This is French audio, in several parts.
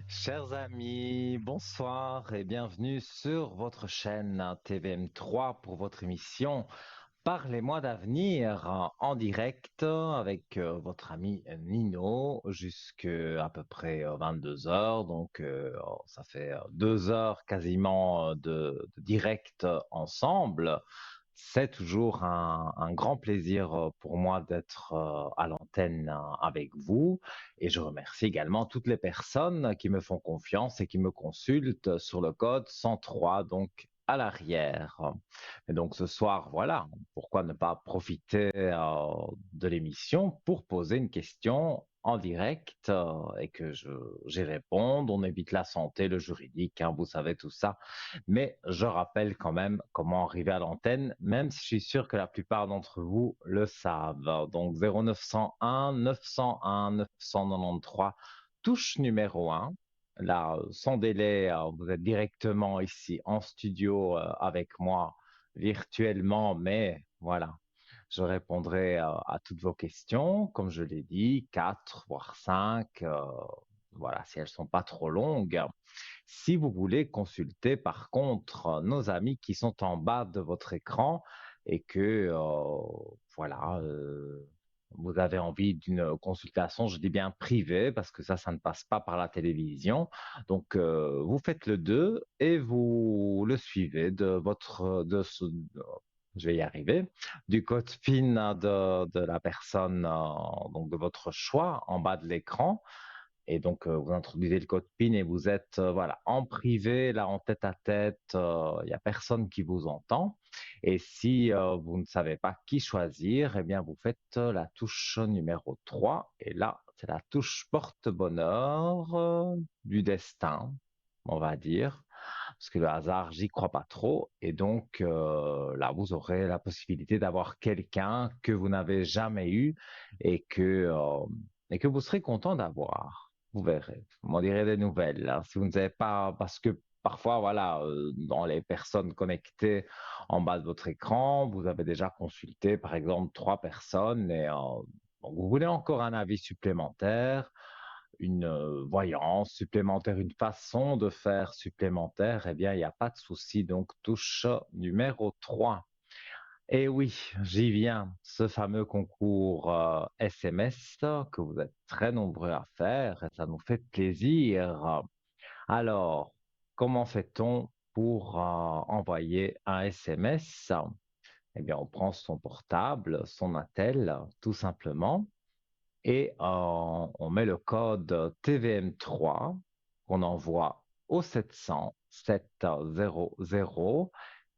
Chers amis, bonsoir et bienvenue sur votre chaîne TVM3 pour votre émission Parlez-moi d'avenir en direct avec votre ami Nino jusqu'à à peu près 22 heures. Donc ça fait 2 heures quasiment de direct ensemble. C'est toujours un grand plaisir pour moi d'être à l'antenne avec vous et je remercie également toutes les personnes qui me font confiance et qui me consultent sur le code 103, donc à l'arrière. Et donc ce soir, voilà, pourquoi ne pas profiter de l'émission pour poser une question en direct et que j'y réponde. On évite la santé, le juridique, hein, vous savez tout ça. Mais je rappelle quand même comment arriver à l'antenne, même si je suis sûr que la plupart d'entre vous le savent. Donc 0901 901 993, touche numéro 1. Là, sans délai, vous êtes directement ici en studio avec moi virtuellement, mais voilà, je répondrai à toutes vos questions, comme je l'ai dit, 4 voire 5, voilà, si elles sont pas trop longues. Si vous voulez consulter par contre nos amis qui sont en bas de votre écran et que voilà, vous avez envie d'une consultation, je dis bien privée parce que ça ne passe pas par la télévision. Donc vous faites le 2 et vous le suivez je vais y arriver, du code PIN de la personne, donc de votre choix en bas de l'écran. Et donc, vous introduisez le code PIN et vous êtes voilà, en privé, là, en tête à tête, il n'y a personne qui vous entend. Et si vous ne savez pas qui choisir, eh bien, vous faites la touche numéro 3. Et là, c'est la touche porte-bonheur du destin, on va dire. Parce que le hasard, j'y crois pas trop. Et donc, là, vous aurez la possibilité d'avoir quelqu'un que vous n'avez jamais eu et et que vous serez content d'avoir. Vous verrez. Vous m'en direz des nouvelles, hein. Si vous ne savez pas, parce que parfois, voilà, dans les personnes connectées en bas de votre écran, vous avez déjà consulté, par exemple, 3 personnes et donc vous voulez encore un avis supplémentaire, une voyance supplémentaire, une façon de faire supplémentaire, eh bien, il n'y a pas de souci. Donc, touche numéro 3. Et oui, j'y viens, ce fameux concours SMS que vous êtes très nombreux à faire et ça nous fait plaisir. Alors, comment fait-on pour envoyer un SMS? Eh bien, on prend son portable, son attel, tout simplement, et on met le code TVM3 qu'on envoie au 700 700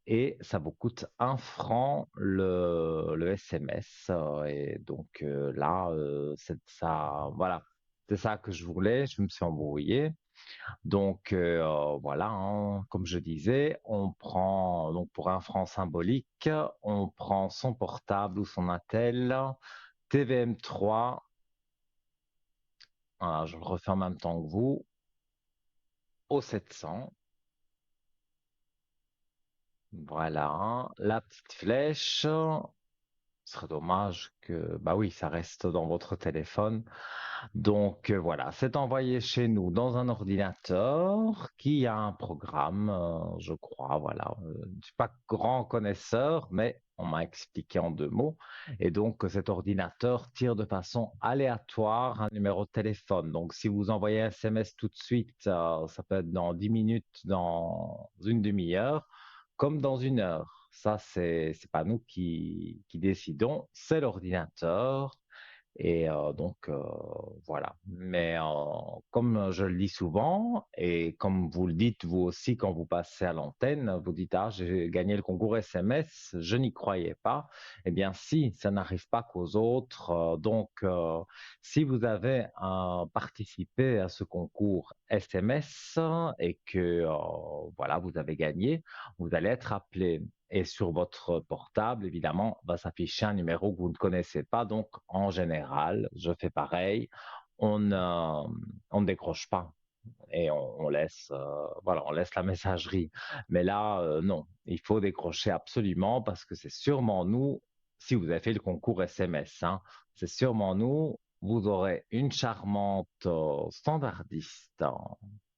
et ça vous coûte 1 franc le SMS. Et donc là, c'est ça, voilà, c'est ça que je voulais. Je me suis embrouillé. Donc voilà, hein, comme je disais, on prend donc pour 1 franc symbolique, on prend son portable ou son attel, TVM3. Voilà, je le refais en même temps que vous, au 700. Voilà, la petite flèche. Ce serait dommage que, bah oui, ça reste dans votre téléphone. Donc voilà, c'est envoyé chez nous dans un ordinateur qui a un programme, je crois. Voilà, je ne suis pas grand connaisseur, mais on m'a expliqué en 2 mots. Et donc cet ordinateur tire de façon aléatoire un numéro de téléphone. Donc si vous envoyez un SMS tout de suite, ça peut être dans 10 minutes, dans une demi-heure, comme dans une heure. Ça, c'est pas nous qui décidons, c'est l'ordinateur. Et donc, voilà. Mais comme je le dis souvent, et comme vous le dites vous aussi quand vous passez à l'antenne, vous dites, ah, j'ai gagné le concours SMS, je n'y croyais pas. Eh bien, si, ça n'arrive pas qu'aux autres. Donc, si vous avez participé à ce concours SMS et que, voilà, vous avez gagné, vous allez être appelé. Et sur votre portable, évidemment, va s'afficher un numéro que vous ne connaissez pas. Donc, en général, je fais pareil. On ne décroche pas et on laisse, voilà, on laisse la messagerie. Mais là, non, il faut décrocher absolument parce que c'est sûrement nous, si vous avez fait le concours SMS, hein, c'est sûrement nous vous aurez une charmante standardiste,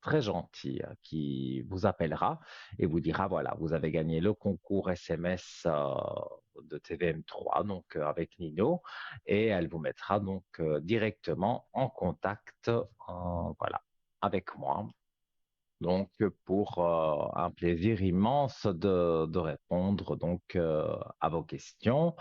très gentille, qui vous appellera et vous dira, voilà, vous avez gagné le concours SMS de TVM3, donc avec Nino, et elle vous mettra donc directement en contact, voilà, avec moi. Donc, pour un plaisir immense de répondre donc à vos questions.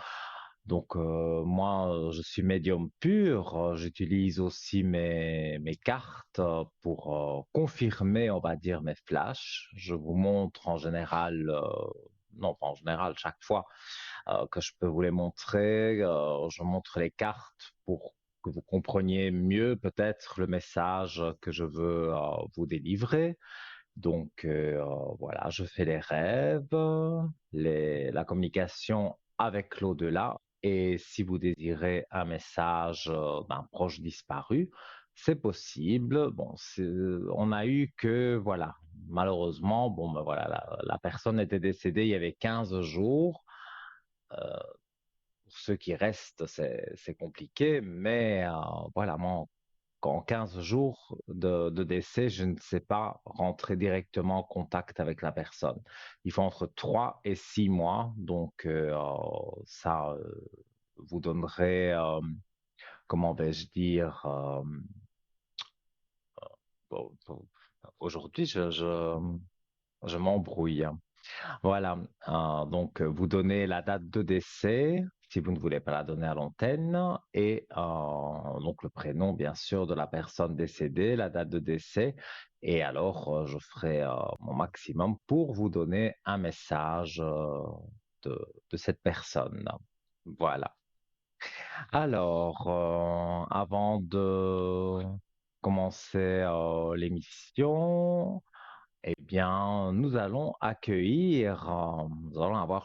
Donc, moi, je suis médium pur. J'utilise aussi mes cartes pour confirmer, on va dire, mes flashs. Je vous montre en général, non, pas en général, chaque fois que je peux vous les montrer. Je montre les cartes pour que vous compreniez mieux peut-être le message que je veux vous délivrer. Donc voilà, je fais les rêves, la communication avec l'au-delà. Et si vous désirez un message d'un proche disparu, c'est possible. Bon, on a eu que, voilà, malheureusement, bon, ben voilà, la personne était décédée il y avait 15 jours. Pour ceux qui restent, c'est compliqué, mais voilà, moi, en 15 jours de décès, je ne sais pas rentrer directement en contact avec la personne. Il faut entre 3 et 6 mois, donc ça vous donnerait, comment vais-je dire, bon, aujourd'hui, je m'embrouille. Voilà, donc vous donnez la date de décès, si vous ne voulez pas la donner à l'antenne, et donc le prénom, bien sûr, de la personne décédée, la date de décès, et alors je ferai mon maximum pour vous donner un message de cette personne. Voilà. Alors, avant de commencer l'émission, eh bien, nous allons avoir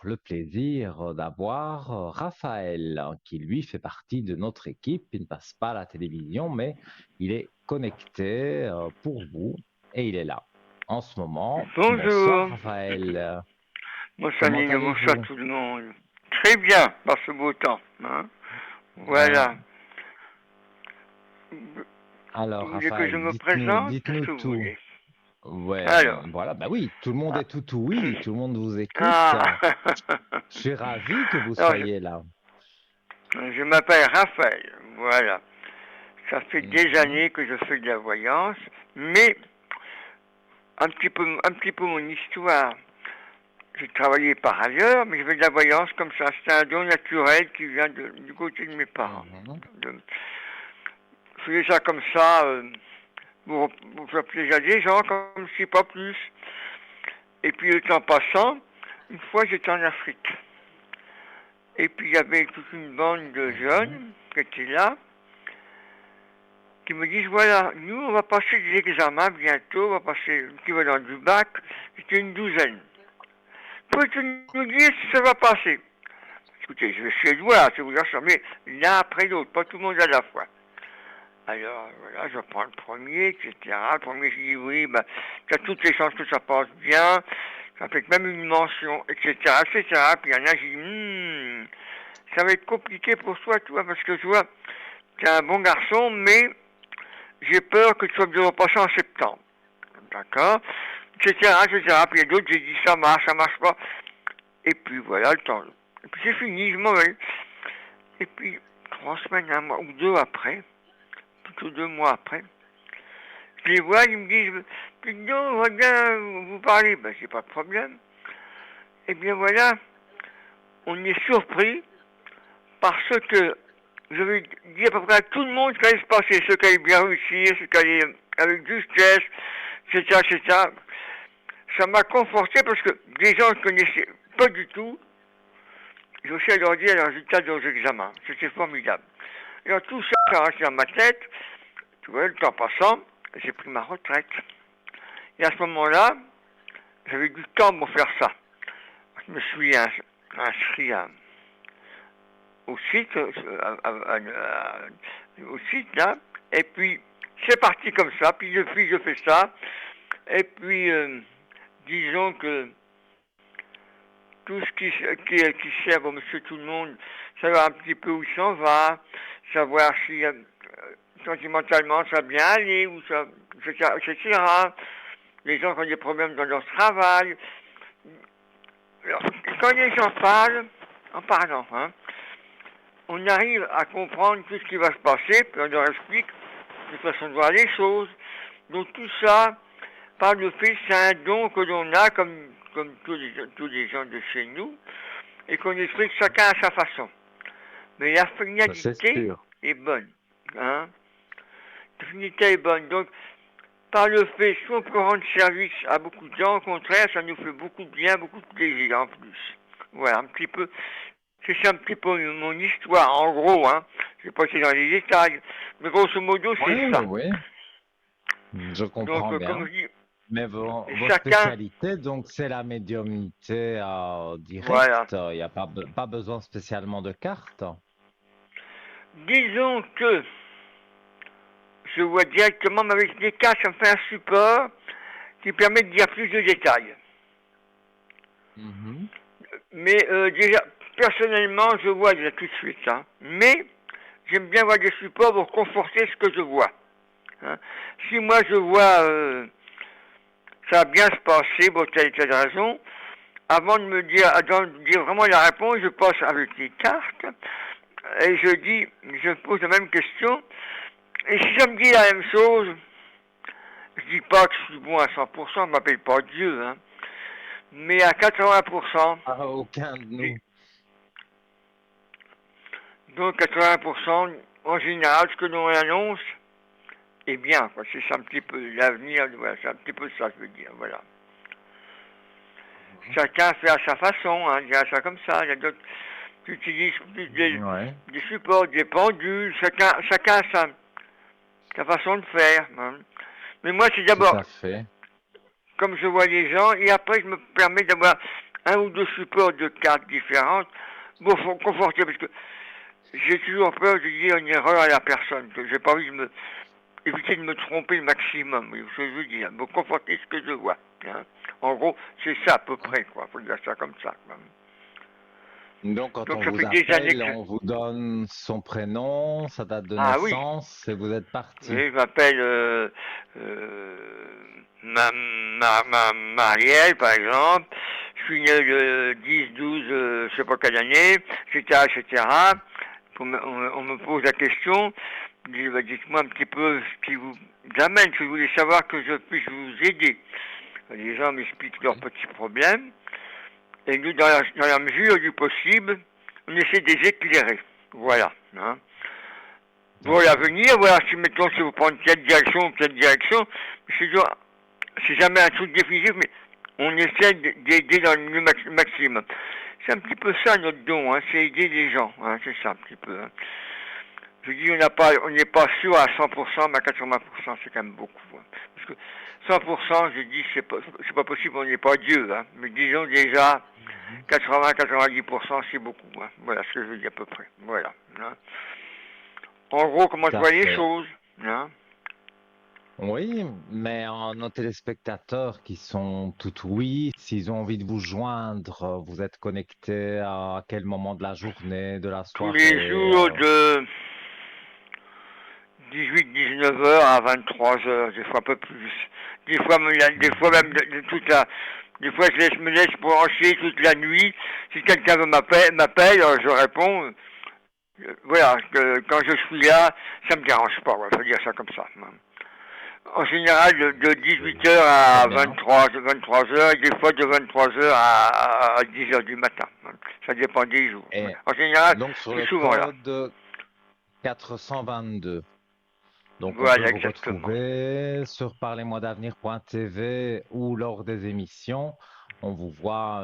le plaisir d'avoir Raphaël, qui lui fait partie de notre équipe. Il ne passe pas à la télévision, mais il est connecté pour vous et il est là en ce moment. Bonsoir Bonjour, Raphaël, bonsoir comment Nino, bonsoir allez-vous? tout le monde. Très bien, par ce beau temps. Hein. Euh, Voilà. Vous alors voulez que je Raphaël, me dites-nous, présente? Qu'est-ce dites-nous que vous tout. voulez? Ouais, Alors, voilà, bah oui, tout le monde ah, est tout oui, tout le monde vous écoute. ah. Je suis ravi que vous Alors, soyez là. je m'appelle Raphaël. Voilà. Ça fait des Mhm. années que je fais de la voyance, mais un petit peu mon histoire. J'ai travaillé par ailleurs, mais je fais de la voyance comme ça. C'est un don naturel qui vient du côté de mes parents. Mhm. De- je faisais ça comme ça. Pour faire plaisir à des gens, comme si pas plus. Et puis le temps passant, une fois j'étais en Afrique. Et puis il y avait toute une bande de Mhm. jeunes qui étaient là, qui me disent voilà, nous on va passer des examens bientôt, on va passer l'équivalent du bac, c'était une douzaine. Peux-tu nous dire si ça va passer? Écoutez, je vais suédois, c'est vous assure, mais l'un après l'autre, pas tout le monde à la fois. Alors voilà, je prends le premier, etc. Le premier, je dis oui, ben, tu as toutes les chances que ça passe bien, ça fait même une mention, etc., etc. Puis il y en a, je dis, ça va être compliqué pour toi, tu vois, parce que tu vois, tu es un bon garçon, mais j'ai peur que tu sois bien repassé en septembre. D'accord? Etc., etc. Puis il y a d'autres, j'ai dit ça marche pas. Et puis voilà, le temps. Et puis c'est fini, je m'en vais. Et puis, 3 semaines, un mois ou deux après, plutôt 2 mois après, je les vois, ils me disent, puis non, on va bien vous parler. Ben, c'est pas de problème. Eh bien voilà, on est surpris parce que je vais dire à peu près à tout le monde ce qui allait se passer, ce qui allait bien réussir, ce qui allait avec justesse, etc., etc. Ça m'a conforté parce que des gens que je connaissais pas du tout, j'ai aussi à leur dire les résultats de leurs examens. C'était formidable. Et alors tout ça, ça a resté dans ma tête. Tu vois, le temps passant, j'ai pris ma retraite. Et à ce moment-là, j'avais du temps pour faire ça. Je me suis inscrit au site, au site là, et puis c'est parti comme ça, puis depuis je fais ça, et puis disons que tout ce qui sert à monsieur tout le monde, ça va un petit peu où il s'en va, savoir si sentimentalement ça va bien aller, ou ça, etc., etc. Les gens qui ont des problèmes dans leur travail. Alors, quand les gens parlent, en parlant, hein, on arrive à comprendre tout ce qui va se passer, puis on leur explique de façon de voir les choses. Donc tout ça, par le fait, c'est un don que l'on a, comme tous les gens de chez nous, et qu'on explique chacun à sa façon. Mais la C'est finalité sûr. est bonne. Hein? La finalité est bonne. Donc, par le fait, si on peut rendre service à beaucoup de gens, au contraire, ça nous fait beaucoup de bien, beaucoup de plaisir en plus. Voilà, un petit peu. C'est ça un petit peu mon histoire, en gros, hein. Je vais pas passer dans les détails. Mais grosso modo, Oui, c'est oui, ça. oui. Je Donc, comprends comme bien. je dis, Mais vos chacun, spécialités, donc, c'est la médiumnité voilà. directe. Il n'y a pas besoin spécialement de carte. Disons que je vois directement, mais avec des cas, ça me fait un support qui permet de dire plus de détails. Mhm. Mais déjà, personnellement, je vois déjà tout de suite. Hein. Mais j'aime bien voir des supports pour conforter ce que je vois. Hein. Si moi je vois ça va bien se passer pour telle et telle raison, avant de dire vraiment la réponse, je passe avec les cartes et je pose la même question. Et si ça me dit la même chose, je dis pas que je suis bon à 100%, je m'appelle pas Dieu, hein, mais à 80%, Ah, aucun de nous. donc 80%, en général, ce que l'on annonce est bien, quoi. C'est ça un petit peu l'avenir, voilà, c'est un petit peu ça, je veux dire, voilà. Mhm. Chacun fait à sa façon, hein, je dirais ça comme ça. Il y a d'autres qui utilisent plus Ouais, des supports, des pendules, chacun a sa façon de faire. Hein. Mais moi, c'est tout d'abord à fait. comme je vois les gens, et après, je me permets d'avoir un ou deux supports de cartes différentes pour conforter, parce que j'ai toujours peur de dire une erreur à la personne, que j'ai pas envie de éviter de me tromper le maximum, oui, ce que je veux dire, me conforter ce que je vois. Hein. En gros, c'est ça à peu près, quoi, faut dire ça comme ça. Quoi. Donc, quand Donc on ça vous fait des années appelle, que je... on vous donne son prénom, sa date de Ah oui, naissance et vous êtes parti. oui, je m'appelle Marielle, par exemple. Je suis né le 10-12, je sais pas quelle année, etc., etc. On me pose la question, je dis, bah, dites-moi un petit peu ce qui vous amène, si vous voulez savoir que je puisse vous aider. Les gens m'expliquent leurs Oui. petits problèmes, et nous, dans la mesure du possible, on essaie de les éclairer. Voilà. Hein. Pour D'accord. l'avenir, voilà, si vous prenez telle direction, c'est c'est jamais un truc définitif, mais on essaie d'aider dans le maximum. C'est un petit peu ça notre don, hein, c'est aider les gens, hein, c'est ça un petit peu. Hein. Je dis on n'est pas sûr à 100%, mais à 80%, c'est quand même beaucoup. Hein. Parce que 100%, je dis, c'est pas possible, on n'est pas Dieu, hein. Mais disons déjà, Mhm. 80-90%, c'est beaucoup. Hein. Voilà ce que je veux dire à peu près. Voilà. Hein. En gros, comment Tout je à vois les fait. choses. Hein. Oui, mais nos téléspectateurs qui sont tout oui, s'ils ont envie de vous joindre, vous êtes connecté à quel moment de la journée, de la Tous les soirée, jours de 18-19 heures à 23 heures, des fois un peu plus. Des fois même Mhm. toute la... Des fois me laisse brancher toute la nuit. Si quelqu'un m'appelle, je réponds. Voilà, quand je suis là, ça me dérange pas, ouais, faut dire ça comme ça. Hein. En général, de Oui. 18 heures Très à bien. 23 heures, et des fois de 23 heures à 10 heures du matin. Hein. Ça dépend des jours. Et En général, donc sur je suis le souvent là. code 422. Donc on peut Voilà, vous exactement. retrouver sur parlez-moi-d'avenir.tv ou lors des émissions. On vous voit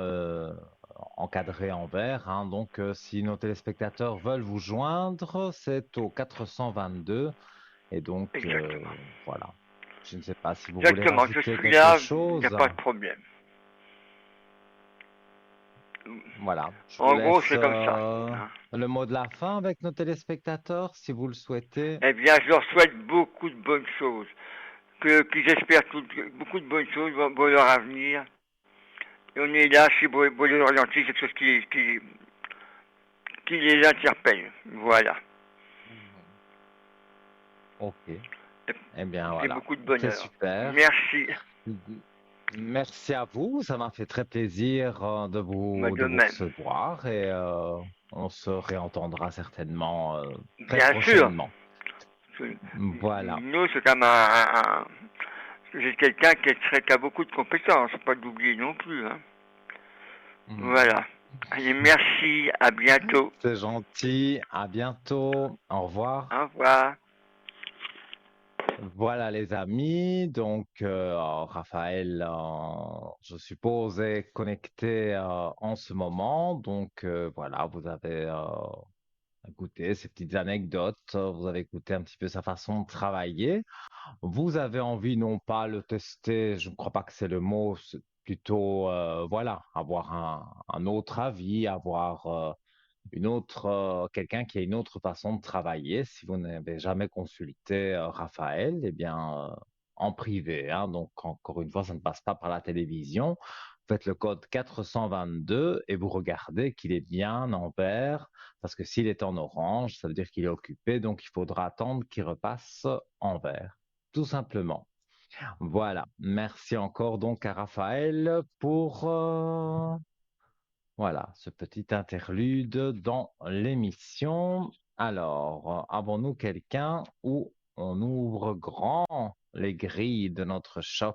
encadré en vert. Hein. Donc si nos téléspectateurs veulent vous joindre, c'est au 422. Et donc Exactement. voilà. Je ne sais pas si vous voulez Exactement, je rajouter suis quelque là, il n'y a chose. pas de problème. Voilà. Je vous En gros, laisse c'est comme ça. Hein. le mot de la fin avec nos téléspectateurs, si vous le souhaitez. Eh bien, je leur souhaite beaucoup de bonnes choses. Qu'ils espèrent beaucoup de bonnes choses pour leur avenir. Et on est là, c'est pour les orienter, quelque chose qui les interpelle. Voilà. Ok. et, Eh bien, et voilà. beaucoup de C'est bonheur. super. Merci, Merci à vous. Ça m'a fait très plaisir moi de de vous même. recevoir et on se réentendra certainement très Bien sûr, prochainement. Voilà. nous, c'est comme j'ai quelqu'un qui a beaucoup de compétences, pas d'oublier non plus. Hein. Mhm. Voilà. Allez, merci, à bientôt. C'est gentil. À bientôt. Au Au revoir. revoir. Voilà les amis. Donc, Raphaël, je suppose, est connecté en ce moment. Donc, voilà, vous avez écouté ces petites anecdotes. Vous avez écouté un petit peu sa façon de travailler. Vous avez envie non pas le tester, je ne crois pas que c'est le mot, c'est plutôt voilà, avoir un autre avis, avoir une autre quelqu'un qui a une autre façon de travailler. Si vous n'avez jamais consulté Raphaël, eh bien en privé, hein, donc encore une fois, ça ne passe pas par la télévision. Vous faites le code 422 et vous regardez qu'il est bien en vert, parce que s'il est en orange, ça veut dire qu'il est occupé, donc il faudra attendre qu'il repasse en vert tout simplement. Voilà. Merci encore donc à Raphaël pour voilà ce petit interlude dans l'émission. Alors, avons-nous quelqu'un où on ouvre grand les grilles de notre shop?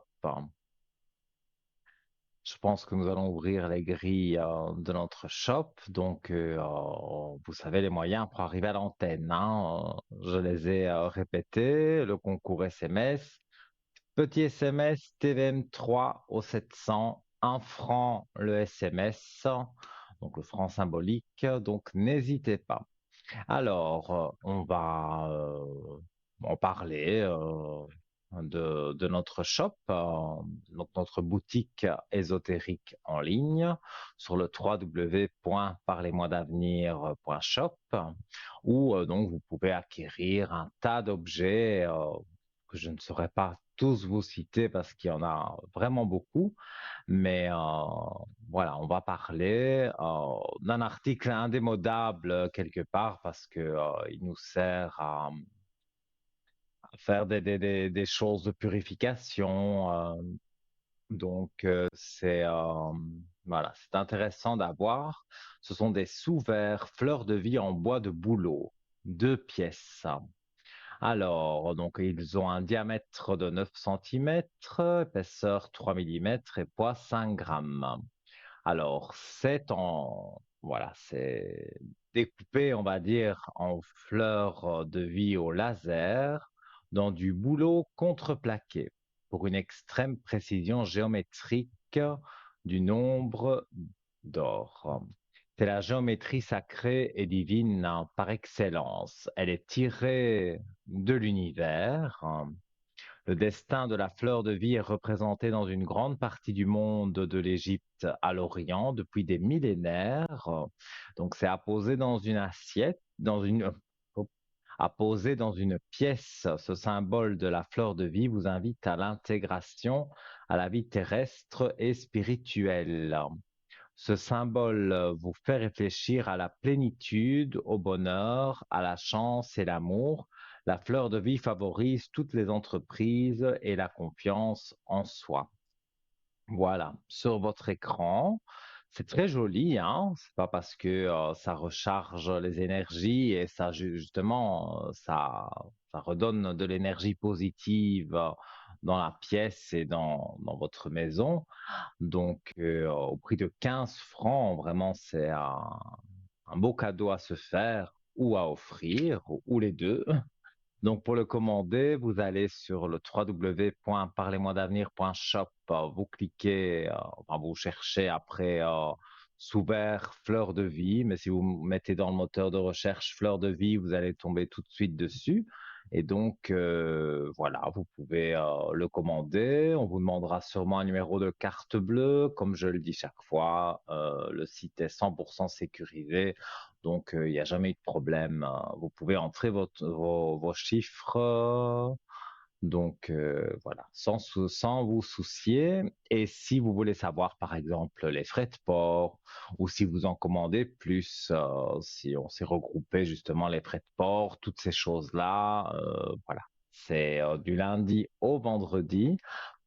Je pense que nous allons ouvrir les grilles de notre shop. Donc, vous savez, les moyens pour arriver à l'antenne, hein, je les ai répétés. Le concours SMS. Petit SMS TVM3 au 700, 1 franc le SMS, donc le franc symbolique, donc n'hésitez pas. Alors, on va en parler de notre shop, donc notre boutique ésotérique en ligne sur le www.parlez-moi-d'avenir.shop où donc vous pouvez acquérir un tas d'objets que je ne saurais pas tous vous citer parce qu'il y en a vraiment beaucoup, mais voilà, on va parler d'un article indémodable quelque part parce que il nous sert à faire des choses de purification. Donc c'est voilà, c'est intéressant d'avoir. Ce sont des sous-verres fleurs de vie en bois de bouleau, 2 pièces. Alors, donc, ils ont un diamètre de 9 centimètres, épaisseur 3 millimètres et poids 5 grammes. Alors, voilà, c'est découpé, on va dire, en fleurs de vie au laser dans du bouleau contreplaqué pour une extrême précision géométrique du nombre d'or. C'est la géométrie sacrée et divine par excellence. Elle est tirée de l'univers. Le destin de la fleur de vie est représenté dans une grande partie du monde de l'Égypte à l'Orient depuis des millénaires. Donc, c'est apposé dans une assiette, apposé dans une pièce. Ce symbole de la fleur de vie vous invite à l'intégration à la vie terrestre et spirituelle. Ce symbole vous fait réfléchir à la plénitude, au bonheur, à la chance et l'amour. La fleur de vie favorise toutes les entreprises et la confiance en soi. Voilà, sur votre écran. C'est très joli, hein. C'est pas parce que ça recharge les énergies et ça justement ça redonne de l'énergie positive dans la pièce et dans votre maison. Donc, au prix de 15 francs, vraiment, c'est un beau cadeau à se faire ou à offrir, ou les deux. Donc, pour le commander, vous allez sur le www.parlez-moi-d'avenir.shop, vous cliquez, enfin, vous cherchez après sous vert fleur de vie, mais si vous mettez dans le moteur de recherche fleur de vie, vous allez tomber tout de suite dessus. Et donc, voilà, vous pouvez le commander. On vous demandera sûrement un numéro de carte bleue. Comme je le dis chaque fois, le site est 100% sécurisé. Donc, il n'y a jamais eu de problème. Vous pouvez entrer vos chiffres. Donc, voilà, sans vous soucier. Et si vous voulez savoir, par exemple, les frais de port, ou si vous en commandez plus, si on s'est regroupé justement les frais de port, toutes ces choses-là, voilà. C'est du lundi au vendredi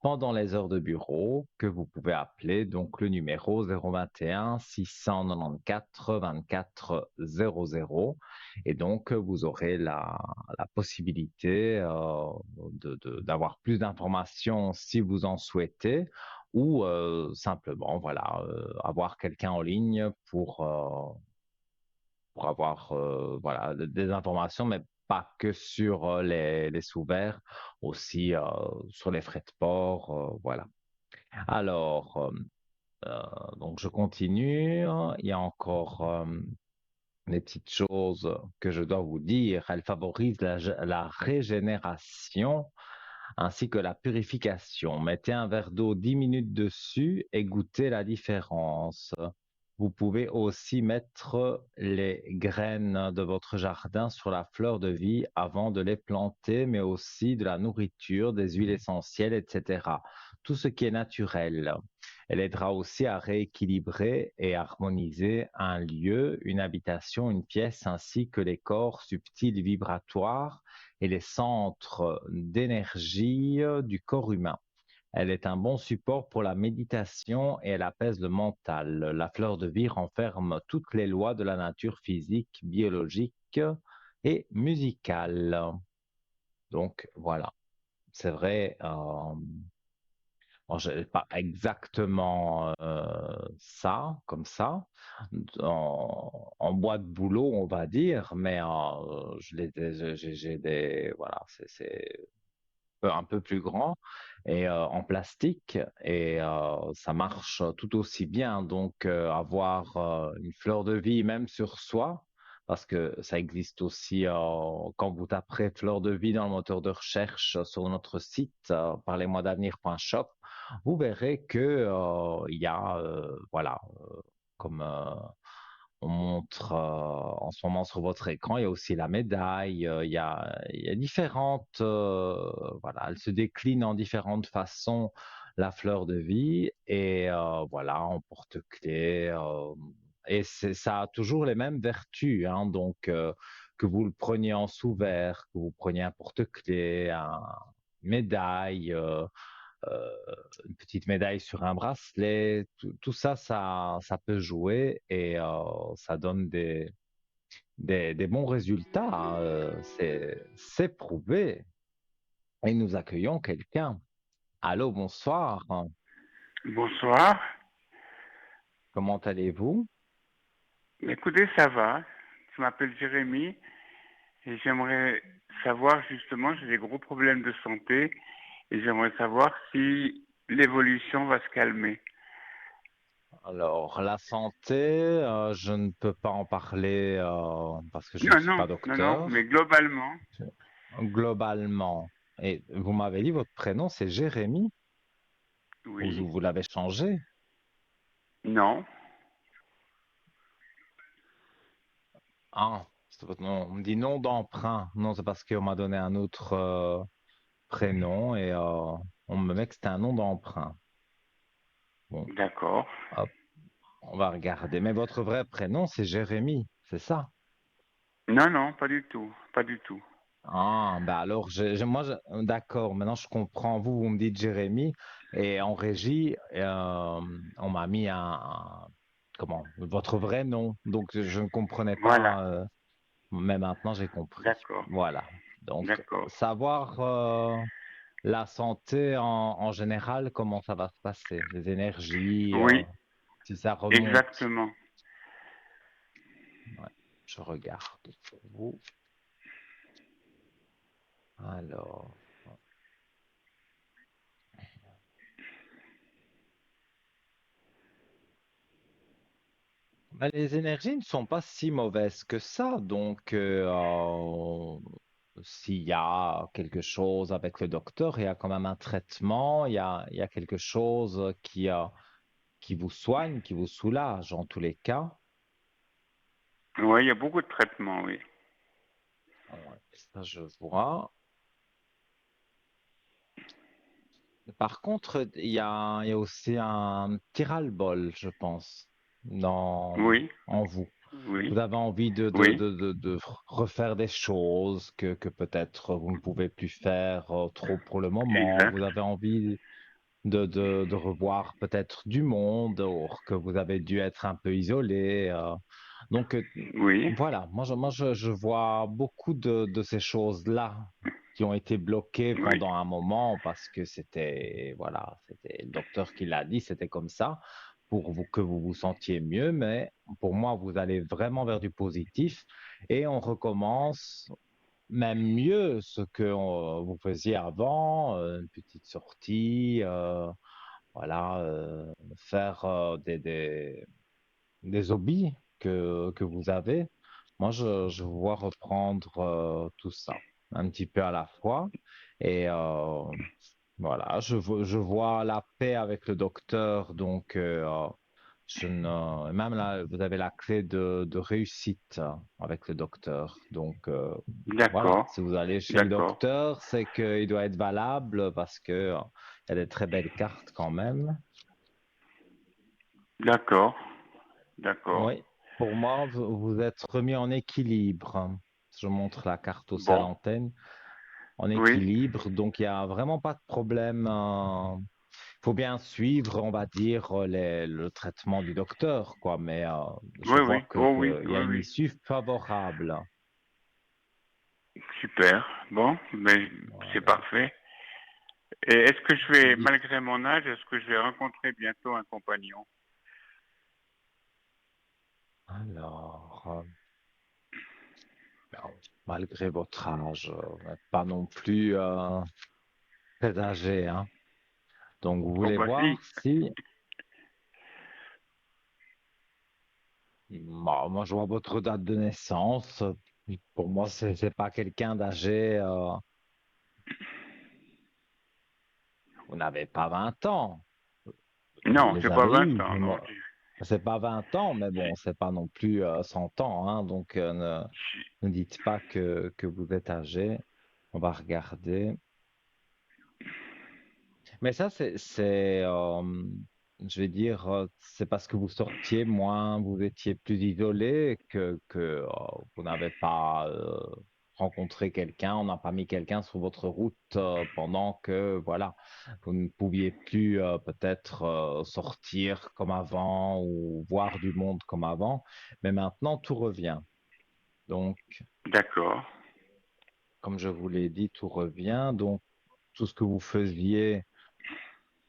pendant les heures de bureau que vous pouvez appeler donc le numéro 021 694 24 00 et donc vous aurez la possibilité d'avoir plus d'informations si vous en souhaitez ou simplement voilà avoir quelqu'un en ligne pour avoir voilà, des informations, mais pas que sur les sous-verts, aussi sur les frais de port, voilà. Alors, donc je continue. Il y a encore des petites choses que je dois vous dire. Elle favorise la régénération ainsi que la purification. Mettez un verre d'eau 10 minutes dessus et goûtez la différence. Vous pouvez aussi mettre les graines de votre jardin sur la fleur de vie avant de les planter, mais aussi de la nourriture, des huiles essentielles, etc. Tout ce qui est naturel. Elle aidera aussi à rééquilibrer et harmoniser un lieu, une habitation, une pièce, ainsi que les corps subtils vibratoires et les centres d'énergie du corps humain. Elle est un bon support pour la méditation et elle apaise le mental. La fleur de vie renferme toutes les lois de la nature physique, biologique et musicale. Donc voilà, c'est vrai, bon, je pas exactement ça, comme ça, en bois de boulot, on va dire, mais j'ai des, voilà, c'est un peu plus grand et en plastique et ça marche tout aussi bien. Donc avoir une fleur de vie même sur soi, parce que ça existe aussi quand vous taperez fleur de vie dans le moteur de recherche sur notre site parlez-moi-d'avenir.shop, vous verrez que il y a voilà comme on montre en ce moment sur votre écran, il y a aussi la médaille, il y a différentes, voilà, elle se décline en différentes façons, la fleur de vie, et voilà, en porte-clés, et ça a toujours les mêmes vertus, hein, donc que vous le preniez en sous-verre, que vous preniez un porte-clés, une médaille, euh, une petite médaille sur un bracelet, tout ça, ça peut jouer et ça donne des bons résultats, hein, c'est prouvé. Et nous accueillons quelqu'un. Allô, bonsoir. Bonsoir. Comment allez-vous? Écoutez, ça va. Je m'appelle Jérémy et j'aimerais savoir justement, j'ai des gros problèmes de santé et j'aimerais savoir si l'évolution va se calmer. Alors, la santé, je ne peux pas en parler parce que je ne Non, suis non, pas non, non, mais docteur. globalement, Globalement, et vous m'avez dit votre prénom, c'est Jérémy, ou oui, vous l'avez changé? non, Ah, c'est votre nom. On me dit nom d'emprunt. Non, c'est parce qu'on m'a donné un autre prénom et on me met que c'était un nom d'emprunt. Bon, d'accord. hop, on va regarder. Mais votre vrai prénom, c'est Jérémy, c'est ça? Non, non, pas du tout, pas du tout. Ah, bah alors, d'accord, maintenant je comprends. Vous me dites Jérémy et en régie, on m'a mis comment, votre vrai nom. Donc, je ne comprenais Voilà, pas. Mais maintenant, j'ai compris. d'accord, Voilà. Donc, d'accord. savoir la santé en général, comment ça va se passer? Les énergies, Oui, si ça remonte. exactement. Ouais, je regarde pour vous. Alors, bah, les énergies ne sont pas si mauvaises que ça. Donc, s'il y a quelque chose avec le docteur, il y a quand même un traitement, il y a quelque chose qui vous soigne, qui vous soulage en tous les cas. Oui, il y a beaucoup de traitements, oui. Ouais, ça, je vois. Par contre, il y a aussi un petit ras-le-bol, je pense, Oui, en vous. oui, vous avez envie oui, de refaire des choses que peut-être vous ne pouvez plus faire trop pour le moment. exact, Vous avez envie de revoir peut-être du monde, or que vous avez dû être un peu isolé. Donc oui, voilà, je vois beaucoup de ces choses-là qui ont été bloquées oui, pendant un moment parce que c'était, voilà, c'était le docteur qui l'a dit, c'était comme ça pour vous, que vous vous sentiez mieux, mais pour moi, vous allez vraiment vers du positif et on recommence même mieux ce que vous faisiez avant, une petite sortie, voilà, faire des hobbies que vous avez. Moi, je vois reprendre tout ça un petit peu à la fois. Et voilà, je vois la paix avec le docteur. Donc, même là, vous avez la clé de réussite avec le docteur. Donc, voilà, d'accord, si vous allez chez le d'accord, docteur, c'est qu'il doit être valable parce que il y a des très belles cartes quand même. d'accord, d'accord. Oui, pour moi, vous êtes remis en équilibre. Je montre la carte aussi à Bon, l'antenne. En oui, équilibre, donc il n'y a vraiment pas de problème. Il faut bien suivre, on va dire, le traitement du docteur, quoi. Mais je oui, vois oui, oh oui, qu'il y a oui, une oui. issue favorable. Super. Bon, mais c'est Voilà. parfait. Et est-ce que je vais, malgré mon âge, est-ce que je vais rencontrer bientôt un compagnon? Alors, ben, malgré votre âge, vous n'êtes pas non plus très âgé, hein. Donc, vous Oh voulez bah si. voir si moi, je vois votre date de naissance. Pour moi, c'est pas quelqu'un d'âgé. Vous n'avez pas 20 ans. Vous Non, les j'ai pas avez 20 eus. ans, non. C'est pas 20 ans, mais bon, c'est pas non plus 100 ans, hein. Donc, ne dites pas que vous êtes âgé. On va regarder. Mais ça, je vais dire, c'est parce que vous sortiez moins, vous étiez plus isolé que vous n'avez pas rencontré quelqu'un, on n'a pas mis quelqu'un sur votre route pendant que, voilà, vous ne pouviez plus peut-être sortir comme avant ou voir du monde comme avant. Mais maintenant, tout revient. Donc, D'accord. comme je vous l'ai dit, tout revient. Donc, tout ce que vous faisiez,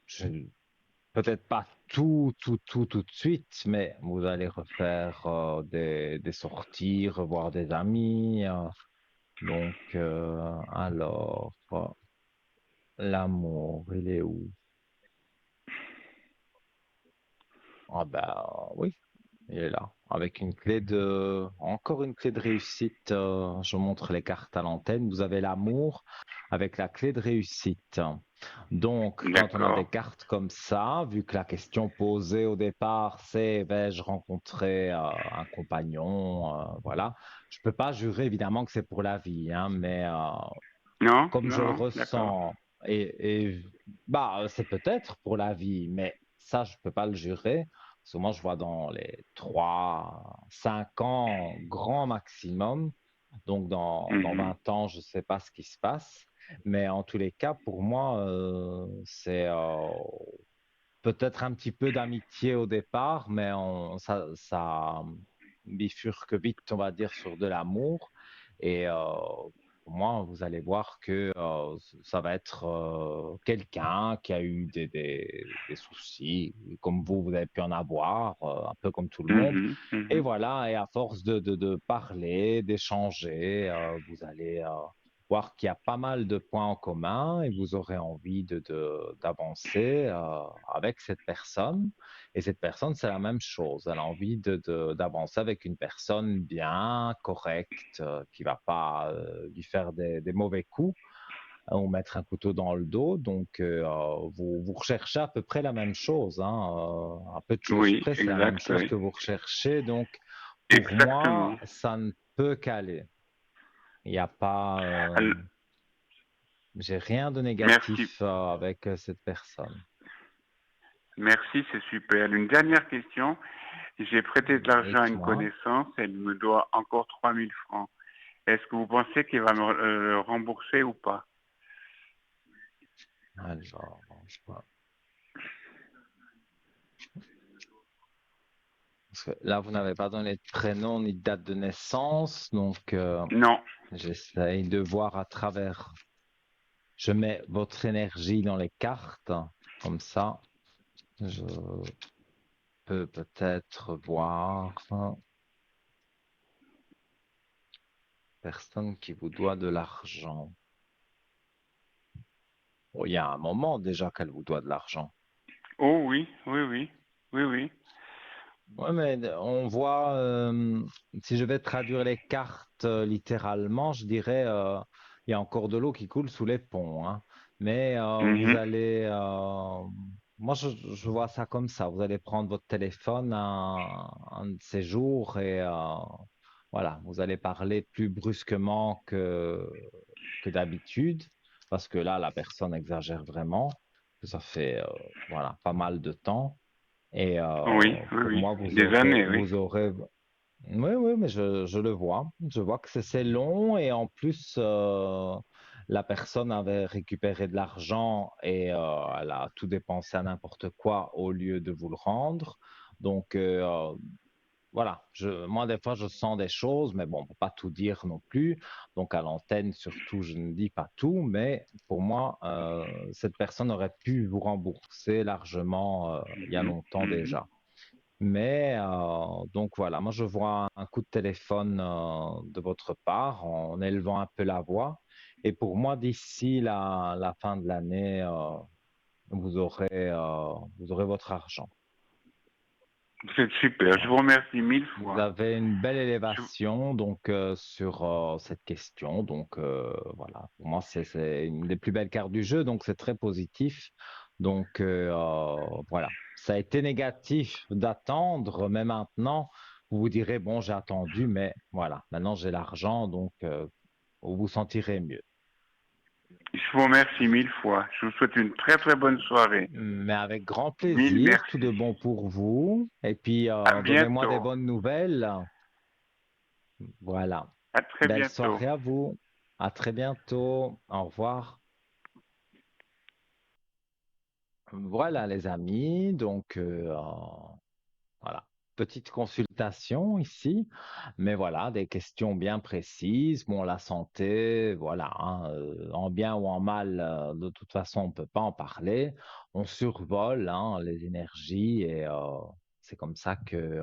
je, peut-être pas tout de suite, mais vous allez refaire des sorties, revoir des amis. Donc, alors, l'amour, il est où? Ah ben oui, il est là. Avec encore une clé de réussite. Je montre les cartes à l'antenne. Vous avez l'amour avec la clé de réussite. Donc, quand on a D'accord. des cartes comme ça, vu que la question posée au départ, c'est vais-je rencontrer un compagnon, voilà. Je peux pas jurer évidemment que c'est pour la vie, hein, mais Non, comme non, je le non, d'accord. ressens, bah, c'est peut-être pour la vie, mais ça, je peux pas le jurer. Parce que moi, je vois dans les 3, 5 ans, grand maximum. Donc, dans Mhm. 20 ans, je sais pas ce qui se passe. Mais en tous les cas, pour moi, c'est peut-être un petit peu d'amitié au départ, mais ça bifurque vite, on va dire, sur de l'amour. Et pour moi, vous allez voir que ça va être quelqu'un qui a eu des soucis, comme vous avez pu en avoir, un peu comme tout le monde. Mhm, Et mhm. voilà, et à force de parler, d'échanger, vous allez voir qu'il y a pas mal de points en commun et vous aurez envie d'avancer avec cette personne. Et cette personne, c'est la même chose. Elle a envie d'avancer avec une personne bien, correcte, qui va pas lui faire des mauvais coups ou mettre un couteau dans le dos. Donc, vous recherchez à peu près la même chose, hein, à peu de choses Oui, près, c'est la même exact, chose oui. que vous recherchez. Donc, pour Exactement. moi, ça ne peut qu'aller. Il n'y a pas, Al- j'ai rien de Merci. négatif avec cette personne. Merci, c'est super. Une dernière question. J'ai prêté de l'argent à une Dites-moi. connaissance, elle me doit encore 3000 francs. Est-ce que vous pensez qu'il va me le rembourser ou pas? Alors, je vois. Parce que là, vous n'avez pas donné de prénom ni de date de naissance, donc Non. j'essaye de voir à travers. Je mets votre énergie dans les cartes, comme ça, je peux peut-être voir personne qui vous doit de l'argent. Oh, il y a un moment déjà qu'elle vous doit de l'argent. Oh oui, oui, oui, oui, oui. Ouais, mais on voit, si je vais traduire les cartes littéralement, je dirais, il y a encore de l'eau qui coule sous les ponts, hein. Mais vous Mhm. allez, moi je vois ça comme ça, vous allez prendre votre téléphone un de ces jours et voilà, vous allez parler plus brusquement que d'habitude, parce que là, la personne exagère vraiment, que ça fait voilà, pas mal de temps. Et Oui, oui, pour oui. moi, Des années, oui. vous aurez, oui, oui, mais je le vois. Je vois que c'est long et en plus, la personne avait récupéré de l'argent et elle a tout dépensé à n'importe quoi au lieu de vous le rendre. Donc, voilà, moi des fois je sens des choses, mais bon, on peut pas tout dire non plus. Donc à l'antenne surtout, je ne dis pas tout, mais pour moi, cette personne aurait pu vous rembourser largement il y a Mhm, longtemps mhm. déjà. Mais donc voilà, moi je vois un coup de téléphone de votre part en élevant un peu la voix. Et pour moi, d'ici la fin de l'année, vous aurez votre argent. C'est super. Je vous Voilà. remercie mille Vous fois. avez une belle Je- élévation donc sur cette question. Donc voilà, pour moi c'est une des plus belles cartes du jeu, donc c'est très positif. Donc voilà, ça a été négatif d'attendre, mais maintenant vous vous direz bon j'ai attendu, mais voilà, maintenant j'ai l'argent, donc vous vous sentirez mieux. Je vous remercie mille fois. Je vous souhaite une très très bonne soirée. Mais avec grand Mille plaisir, tout de merci. bon pour vous. Et puis À donnez-moi des bientôt. bonnes nouvelles. Voilà. À très Belle bientôt. soirée à vous. À très bientôt. Au revoir. Voilà, les amis. Donc, voilà. Petite consultation ici. Mais voilà, des questions bien précises. Bon, la santé, voilà, hein, en bien ou en mal, de toute façon, on ne peut pas en parler. On survole, hein, les énergies et c'est comme ça que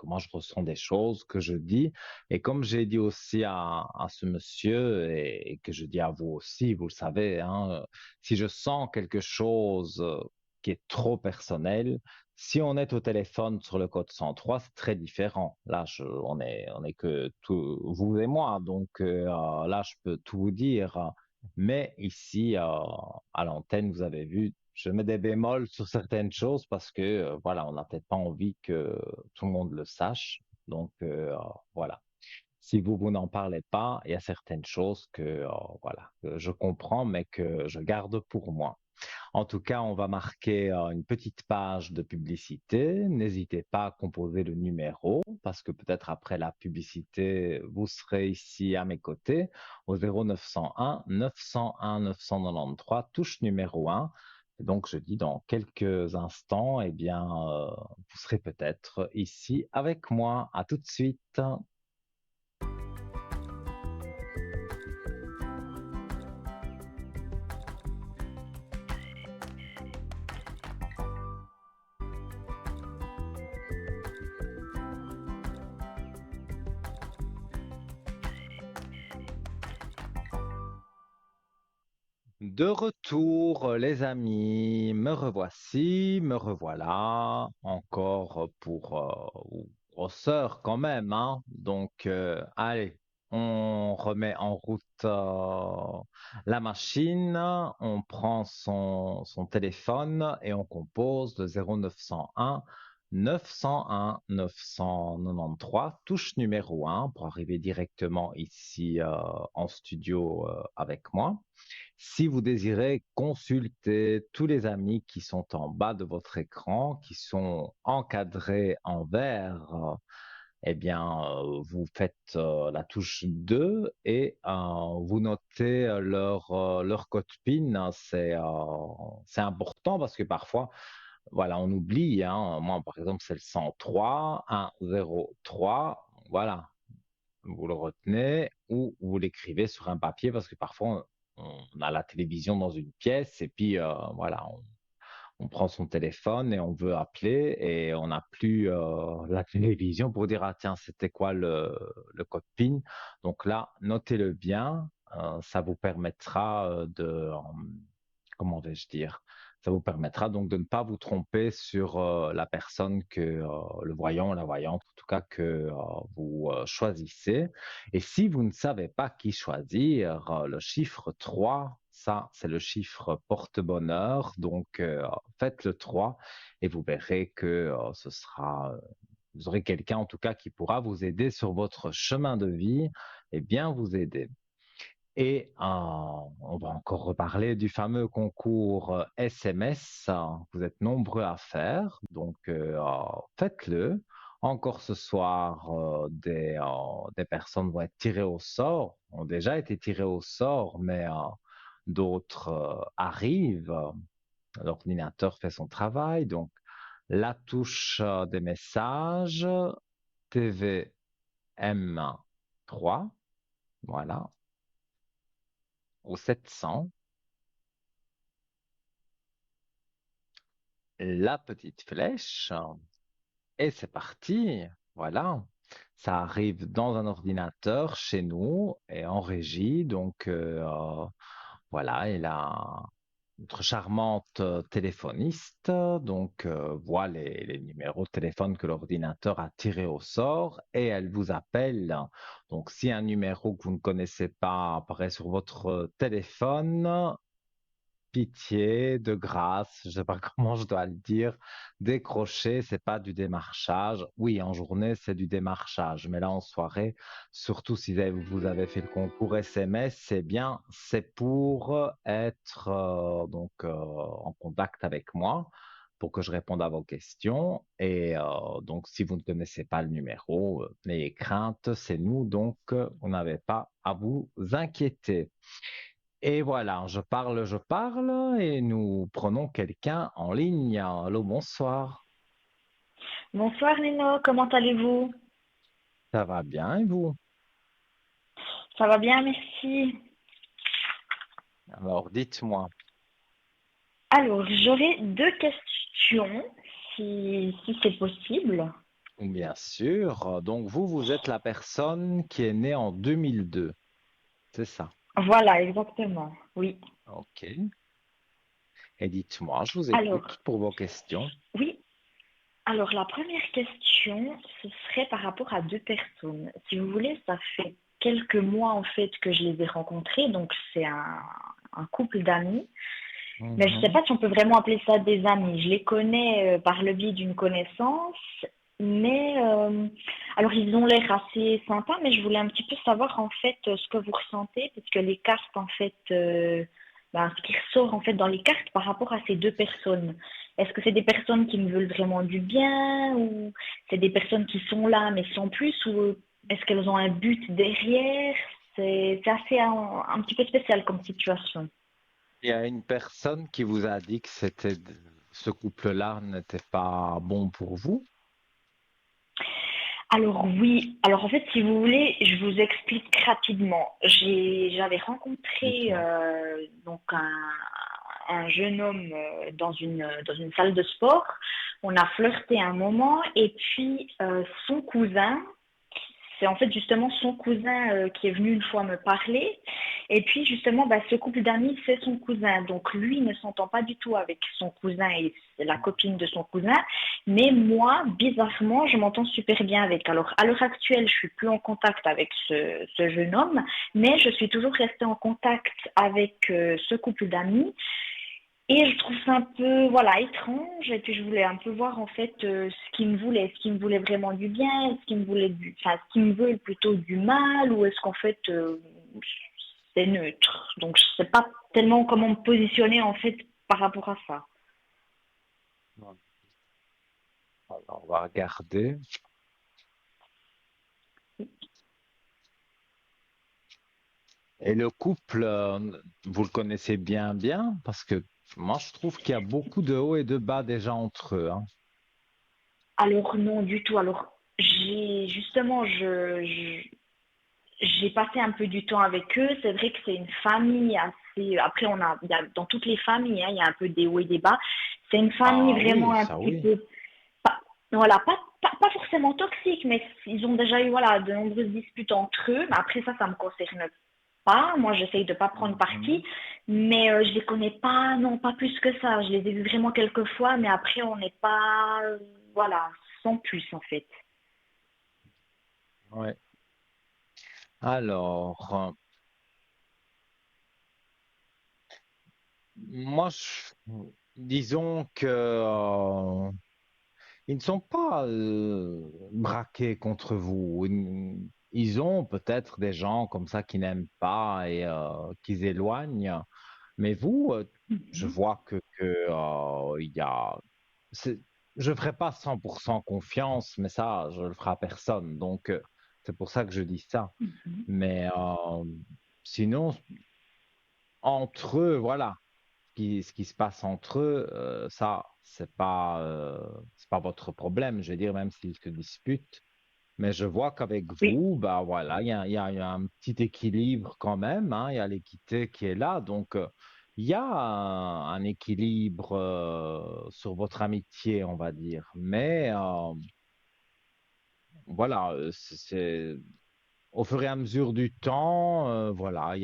moi je ressens des choses, que je dis. Et comme j'ai dit aussi à ce monsieur et que je dis à vous aussi, vous le savez, hein, si je sens quelque chose qui est trop personnel, si on est au téléphone sur le code 103, c'est très différent. Là, on est que vous et moi, donc là, je peux tout vous dire. Mais ici, à l'antenne, vous avez vu, je mets des bémols sur certaines choses parce que voilà, on n'a peut-être pas envie que tout le monde le sache. Donc voilà. Si vous n'en parlez pas, il y a certaines choses que voilà, que je comprends, mais que je garde pour moi. En tout cas, on va marquer une petite page de publicité. N'hésitez pas à composer le numéro parce que peut-être après la publicité, vous serez ici à mes côtés au 0901 901 993, touche numéro 1. Donc, je dis dans quelques instants, eh bien, vous serez peut-être ici avec moi. À tout de suite. De retour, les amis, me revoici, me revoilà, encore pour grosseur quand même, hein. Donc, allez, on remet en route la machine, on prend son téléphone et on compose le 0901 901 993, touche numéro 1 pour arriver directement ici en studio avec moi. Si vous désirez consulter tous les amis qui sont en bas de votre écran, qui sont encadrés en vert, eh bien, vous faites la touche 2 et vous notez leur code PIN. C'est important parce que parfois, voilà, on oublie, hein. Moi, par exemple, c'est le 103, 103. Voilà, vous le retenez ou vous l'écrivez sur un papier parce que parfois, on a la télévision dans une pièce et puis, voilà, on prend son téléphone et on veut appeler et on n'a plus la télévision pour dire, ah tiens, c'était quoi le code PIN. Donc là, notez-le bien. Ça vous permettra comment vais-je dire? Ça vous permettra donc de ne pas vous tromper sur la personne que le voyant ou la voyante, en tout cas que vous choisissez. Et si vous ne savez pas qui choisir, le chiffre 3, ça, c'est le chiffre porte-bonheur. Donc, faites le 3 et vous verrez que vous aurez quelqu'un en tout cas qui pourra vous aider sur votre chemin de vie et bien vous aider. Et on va encore reparler du fameux concours SMS. Vous êtes nombreux à faire, donc faites-le. Encore ce soir, des personnes vont être tirées au sort, ont déjà été tirées au sort, mais d'autres arrivent. L'ordinateur fait son travail, donc la touche des messages, TVM3, voilà, au 700. La petite flèche et c'est parti. Voilà. Ça arrive dans un ordinateur chez nous et en régie. Donc, voilà, et là, notre charmante téléphoniste donc voit les numéros de téléphone que l'ordinateur a tirés au sort et elle vous appelle. Donc, si un numéro que vous ne connaissez pas apparaît sur votre téléphone, pitié, de grâce, je ne sais pas comment je dois le dire, décrocher, c'est pas du démarchage. Oui, en journée, c'est du démarchage, mais là, en soirée, surtout si vous avez fait le concours SMS, c'est bien, c'est pour être en contact avec moi pour que je réponde à vos questions. Et donc, si vous ne connaissez pas le numéro, n'ayez crainte, c'est nous, donc vous n'avez pas à vous inquiéter. Et voilà, je parle et nous prenons quelqu'un en ligne. Allô, bonsoir. Bonsoir Nino, comment allez-vous? Ça va bien et vous? Ça va bien, merci. Alors, dites-moi. Alors, j'aurais deux questions, si c'est possible. Bien sûr. Donc, vous êtes la personne qui est née en 2002. C'est ça. Voilà, exactement, oui. OK. Et dites-moi, je vous Alors, écoute pour vos questions. oui, alors la première question, ce serait par rapport à deux personnes. Si vous voulez, ça fait quelques mois en fait que je les ai rencontrés, donc c'est un couple d'amis. Mais je ne sais Mhm. pas si on peut vraiment appeler ça des amis. Je les connais par le biais d'une connaissance, mais alors ils ont l'air assez sympas, mais je voulais un petit peu savoir en fait ce que vous ressentez, parce que les cartes en fait, ce qui ressort en fait dans les cartes par rapport à ces deux personnes. Est-ce que c'est des personnes qui me veulent vraiment du bien, ou c'est des personnes qui sont là mais sans plus, ou est-ce qu'elles ont un but derrière? C'est assez un petit peu spécial comme situation. Il y a une personne qui vous a dit que ce couple-là n'était pas bon pour vous. Alors oui, alors en fait, si vous voulez, je vous explique rapidement. J'avais rencontré Dites-moi. donc un jeune homme dans une salle de sport. On a flirté un moment et puis son cousin, c'est en fait justement son cousin qui est venu une fois me parler. Et puis justement, ce couple d'amis, c'est son cousin. Donc lui ne s'entend pas du tout avec son cousin et la copine de son cousin. Mais moi, bizarrement, je m'entends super bien avec. Alors à l'heure actuelle, je suis plus en contact avec ce jeune homme, mais je suis toujours restée en contact avec ce couple d'amis. Et je trouve ça un peu, voilà, étrange. Et puis je voulais un peu voir en fait ce qu'il me voulait vraiment du bien, ce qu'il me voulait ce qu'il me veut plutôt du mal, ou est-ce qu'en fait c'est neutre. Donc, je sais pas tellement comment me positionner, en fait, par rapport à ça. Alors, on va regarder. Et le couple, vous le connaissez bien, bien, parce que moi, je trouve qu'il y a beaucoup de hauts et de bas déjà entre eux, hein. Alors, non, du tout. Alors, justement, j'ai passé un peu du temps avec eux. C'est vrai que c'est une famille assez. Après, dans toutes les familles, hein, il y a un peu des hauts et des bas. C'est une famille Ah vraiment oui, un ça petit oui. peu, pas, voilà, pas forcément toxique, mais ils ont déjà eu voilà, de nombreuses disputes entre eux. Mais après, ça me concerne pas. Moi, j'essaye de pas prendre Mhm. parti, mais je les connais pas, non, pas plus que ça. Je les ai vus vraiment quelques fois, mais après, on n'est pas, voilà, sans plus en fait. Ouais. Alors, moi, disons que ils ne sont pas braqués contre vous. Ils ont peut-être des gens comme ça qui n'aiment pas et qui éloignent. Mais vous, je Mhm. vois que il y a. c'est- Je ne ferai pas 100% confiance, mais ça, je le ferai à personne. Donc, c'est pour ça que je dis ça. Mhm. Mais sinon, entre eux, voilà, ce qui se passe entre eux, ça, c'est pas votre problème. Je veux dire, même s'ils se disputent. Mais je vois qu'avec Oui, vous, bah voilà, il y a un petit équilibre quand même, hein, il y a l'équité qui est là. Donc, il y a un équilibre sur votre amitié, on va dire. Mais voilà, au fur et à mesure du temps, voilà,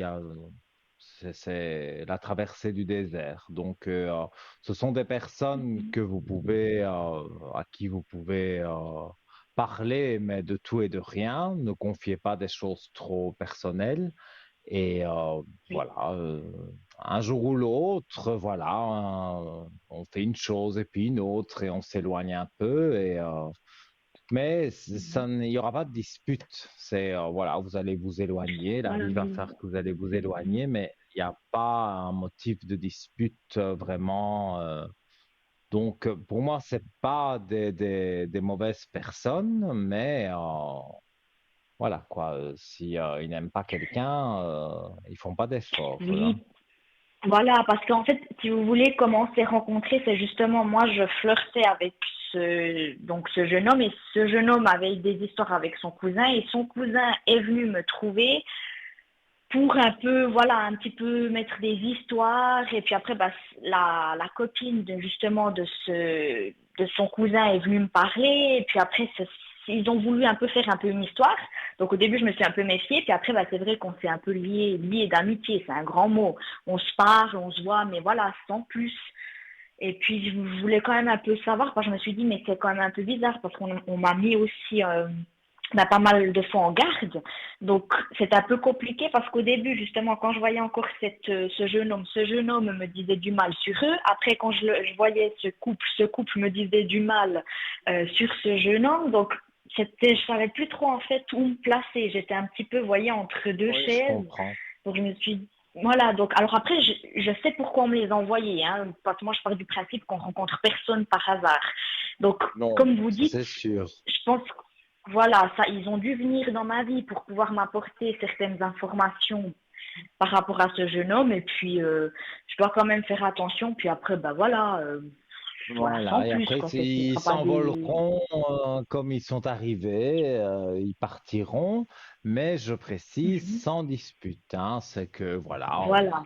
c'est la traversée du désert. Donc, ce sont des personnes que vous pouvez, à qui vous pouvez parler, mais de tout et de rien. Ne confiez pas des choses trop personnelles. Et oui. voilà, un jour ou l'autre, voilà, on fait une chose et puis une autre et on s'éloigne un peu. Mais Mhm. il n'y aura pas de dispute. C'est, voilà, vous allez vous éloigner, la Voilà, vie va oui. faire que vous allez vous Mhm. éloigner, mais il n'y a pas un motif de dispute vraiment. Donc, pour moi, c'est pas des mauvaises personnes, mais voilà, quoi. Si ils n'aiment pas quelqu'un, ils font pas d'efforts, eux, hein. Oui, voilà, parce qu'en fait, si vous voulez, comment on s'est rencontrés, c'est justement moi, je flirtais avec ce jeune homme, et ce jeune homme avait des histoires avec son cousin, et son cousin est venu me trouver pour un peu, voilà, un petit peu mettre des histoires, et puis après, bah, la copine justement de son cousin est venue me parler, et puis après, ils ont voulu un peu faire un peu une histoire. Donc au début, je me suis un peu méfiée, puis après, bah, c'est vrai qu'on s'est un peu liés d'amitié, c'est un grand mot. On se parle, on se voit, mais voilà, sans plus. Et puis je voulais quand même un peu savoir, parce que je me suis dit, mais c'est quand même un peu bizarre, parce qu'on m'a mis aussi pas mal de fois en garde. Donc c'est un peu compliqué, parce qu'au début, justement, quand je voyais encore ce jeune homme me disait du mal sur eux. Après, quand je voyais ce couple me disait du mal sur ce jeune homme. Donc je savais plus trop en fait où me placer. J'étais un petit peu, vous voyez, entre deux Oui, je chaises. comprends. Donc je me suis voilà, donc alors après je sais pourquoi on me les a envoyés, hein, parce que moi je pars du principe qu'on rencontre personne par hasard. Donc Non, comme vous ça dites, c'est sûr. je pense voilà, ça ils ont dû venir dans ma vie pour pouvoir m'apporter certaines informations par rapport à ce jeune homme, et puis je dois quand même faire attention, puis après bah voilà, voilà, sans Voilà, et plus après, quoi, ce ils sera pas des s'envoleront comme ils sont arrivés, ils partiront, mais je précise Mhm. sans dispute, hein, c'est que voilà, Voilà.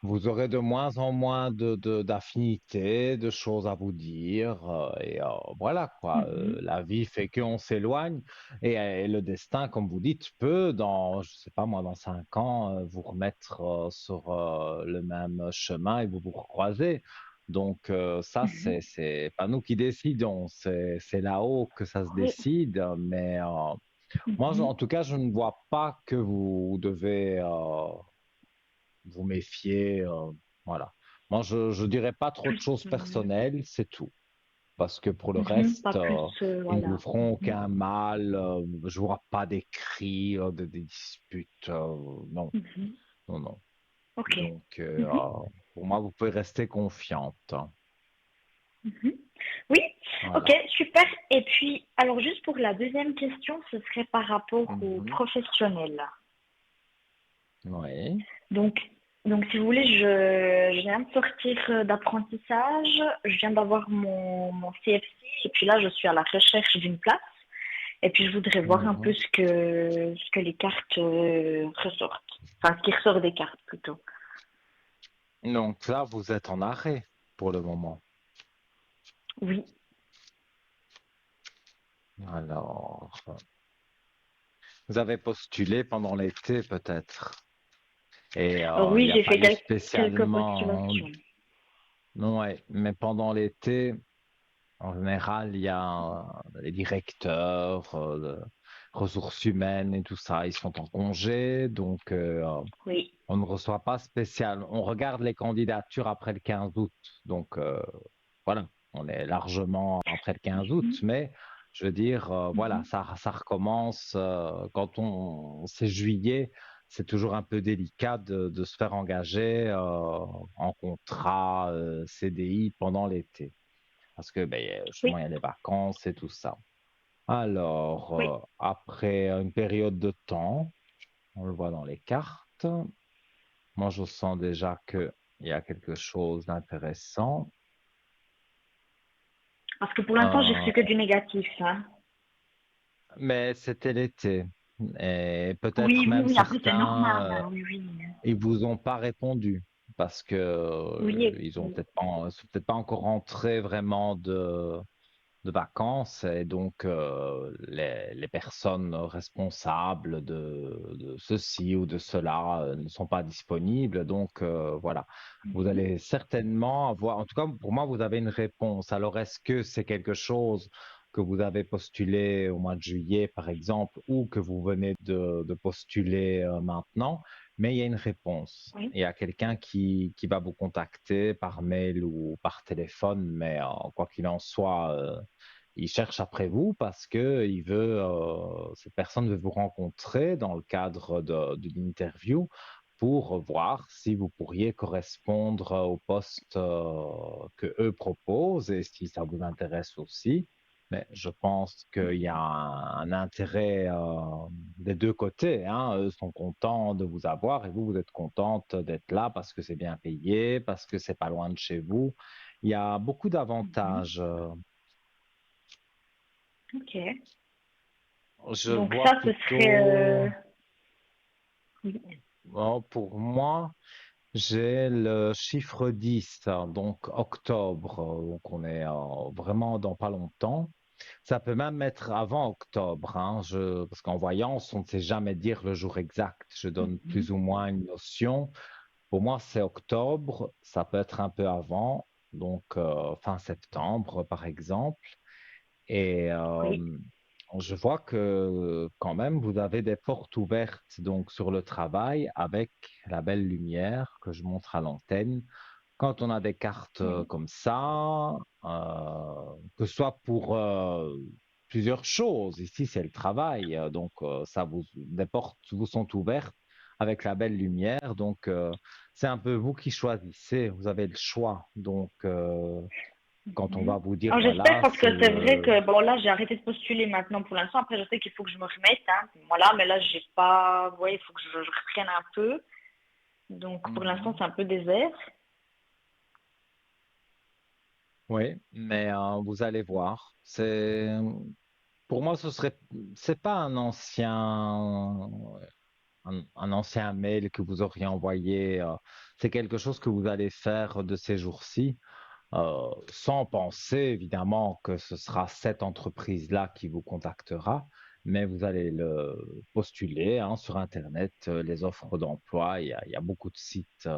vous aurez de moins en moins d'affinités, de choses à vous dire, et voilà quoi, Mhm. la vie fait qu'on s'éloigne, et le destin, comme vous dites, peut dans, je sais pas moi, dans 5 ans, vous remettre sur le même chemin et vous recroisez. Donc ça, Mhm. c'est pas nous qui décidons, c'est là-haut que ça se Oui. décide, mais moi, Mhm. en tout cas, je ne vois pas que vous devez vous méfier. Voilà. Moi, je dirais pas trop de Plus choses personnelles, c'est tout. Parce que pour le mhm, reste, pas plus ils ne vous voilà. feront Mhm. aucun mal. Je vois pas des cris, des disputes. Non. Mhm. non, non. Ok. Donc, Mhm, pour moi, vous pouvez rester confiante. mhm. Oui, ok, Voilà. super. Et puis, alors juste pour la deuxième question, ce serait par rapport aux Mhm. professionnels. Oui. Donc, donc, si vous voulez, je viens de sortir d'apprentissage, je viens d'avoir mon CFC, et puis là, je suis à la recherche d'une place. Et puis, je voudrais voir un peu Mhm. ce que les cartes ressortent. Enfin, ce qui ressort des cartes, plutôt. Donc là, vous êtes en arrêt pour le moment. Oui. Alors, vous avez postulé pendant l'été peut-être. Et il Oui, n'y a j'ai pas fait eu quelques spécialement. postulations. Ouais, mais pendant l'été, en général, il y a les directeurs, ressources humaines et tout ça, ils sont en congé, donc Oui. on ne reçoit pas spécial. On regarde les candidatures après le 15 août, donc voilà, on est largement après le 15 août, Mhm, mais je veux dire, voilà, mhm. ça recommence quand c'est juillet. C'est toujours un peu délicat de se faire engager en contrat CDI pendant l'été. Parce que ben, justement, Oui, il y a les vacances et tout ça. Alors, oui. après une période de temps, on le voit dans les cartes, moi je sens déjà qu'il y a quelque chose d'intéressant. Parce que pour l'instant, j'ai Euh, reçu que du négatif, hein. mais c'était l'été. Et Oui, peut-être oui, même oui. Après, c'est certains, normal, hein. Oui, oui. ils vous ont pas répondu parce que Oui, ils ont oui. sont peut-être pas encore rentrés vraiment de vacances et donc les personnes responsables de ceci ou de cela ne sont pas disponibles. Donc voilà, vous Mhm. allez certainement avoir, en tout cas pour moi, vous avez une réponse. Alors est-ce que c'est quelque chose que vous avez postulé au mois de juillet, par exemple, ou que vous venez de postuler maintenant? Mais il y a une réponse. Oui. Il y a quelqu'un qui va vous contacter par mail ou par téléphone, mais quoi qu'il en soit, il cherche après vous parce que cette personne veut vous rencontrer dans le cadre d'une interview pour voir si vous pourriez correspondre au poste que eux proposent et si ça vous intéresse aussi. Mais je pense qu'il y a un intérêt des deux côtés, hein. Eux sont contents de vous avoir et vous êtes contente d'être là parce que c'est bien payé, parce que c'est pas loin de chez vous. Il y a beaucoup Mhm. d'avantages. Ok. Je Donc vois ça, ce serait... plutôt, oui. pour moi, j'ai le chiffre 10, hein, donc octobre, donc on est vraiment dans pas longtemps. Ça peut même être avant octobre, hein, parce qu'en voyance, on ne sait jamais dire le jour exact. Je donne Mhm. plus ou moins une notion. Pour moi, c'est octobre, ça peut être un peu avant, donc fin septembre, par exemple. Et Oui. je vois que quand même, vous avez des portes ouvertes donc sur le travail avec la belle lumière que je montre à l'antenne. Quand on a des cartes Oui. comme ça, que ce soit pour plusieurs choses, ici c'est le travail, donc des portes vous sont ouvertes avec la belle lumière, donc c'est un peu vous qui choisissez, vous avez le choix. Donc quand on va Mhm. vous dire Alors j'espère voilà, parce que c'est c'est vrai le. que bon là j'ai arrêté de postuler maintenant pour l'instant. Après je sais qu'il faut que je me remette, hein. Voilà, mais là j'ai pas, ouais, il faut que je reprenne un peu. Donc pour l'instant Mhm. c'est un peu désert. Oui, mais vous allez voir. Pour moi, c'est pas un ancien mail que vous auriez envoyé. C'est quelque chose que vous allez faire de ces jours-ci, sans penser évidemment que ce sera cette entreprise-là qui vous contactera, mais vous allez le postuler hein, sur Internet, les offres d'emploi. Il y a beaucoup de sites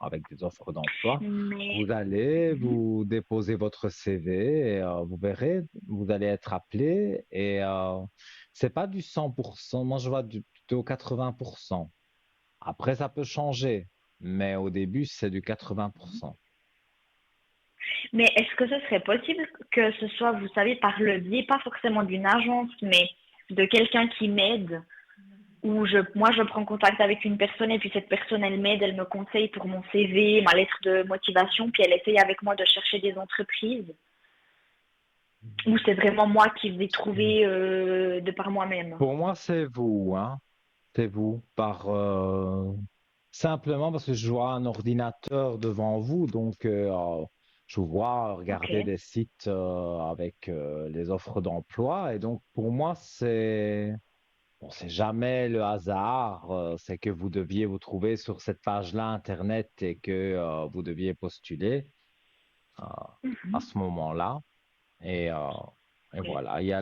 avec des offres d'emploi. Mais Vous allez mhm. vous déposer votre CV et vous verrez, vous allez être appelé et c'est pas du 100%. Moi, je vois plutôt 80%. Après, ça peut changer, mais au début, c'est du 80%. Mais est-ce que ce serait possible que ce soit, vous savez, par le biais, pas forcément d'une agence, mais de quelqu'un qui m'aide où moi, je prends contact avec une personne et puis cette personne, elle m'aide, elle me conseille pour mon CV, ma lettre de motivation, puis elle essaye avec moi de chercher des entreprises. Ou c'est vraiment moi qui vais trouver de par moi-même. Pour moi, c'est vous, hein. C'est vous, simplement parce que je vois un ordinateur devant vous, donc je vous vois Ok. regarder des sites avec les offres d'emploi, et donc pour moi, c'est jamais le hasard, c'est que vous deviez vous trouver sur cette page-là Internet et que vous deviez postuler euh, à Mhm. ce moment-là. Et, euh, et Ok. voilà, il y a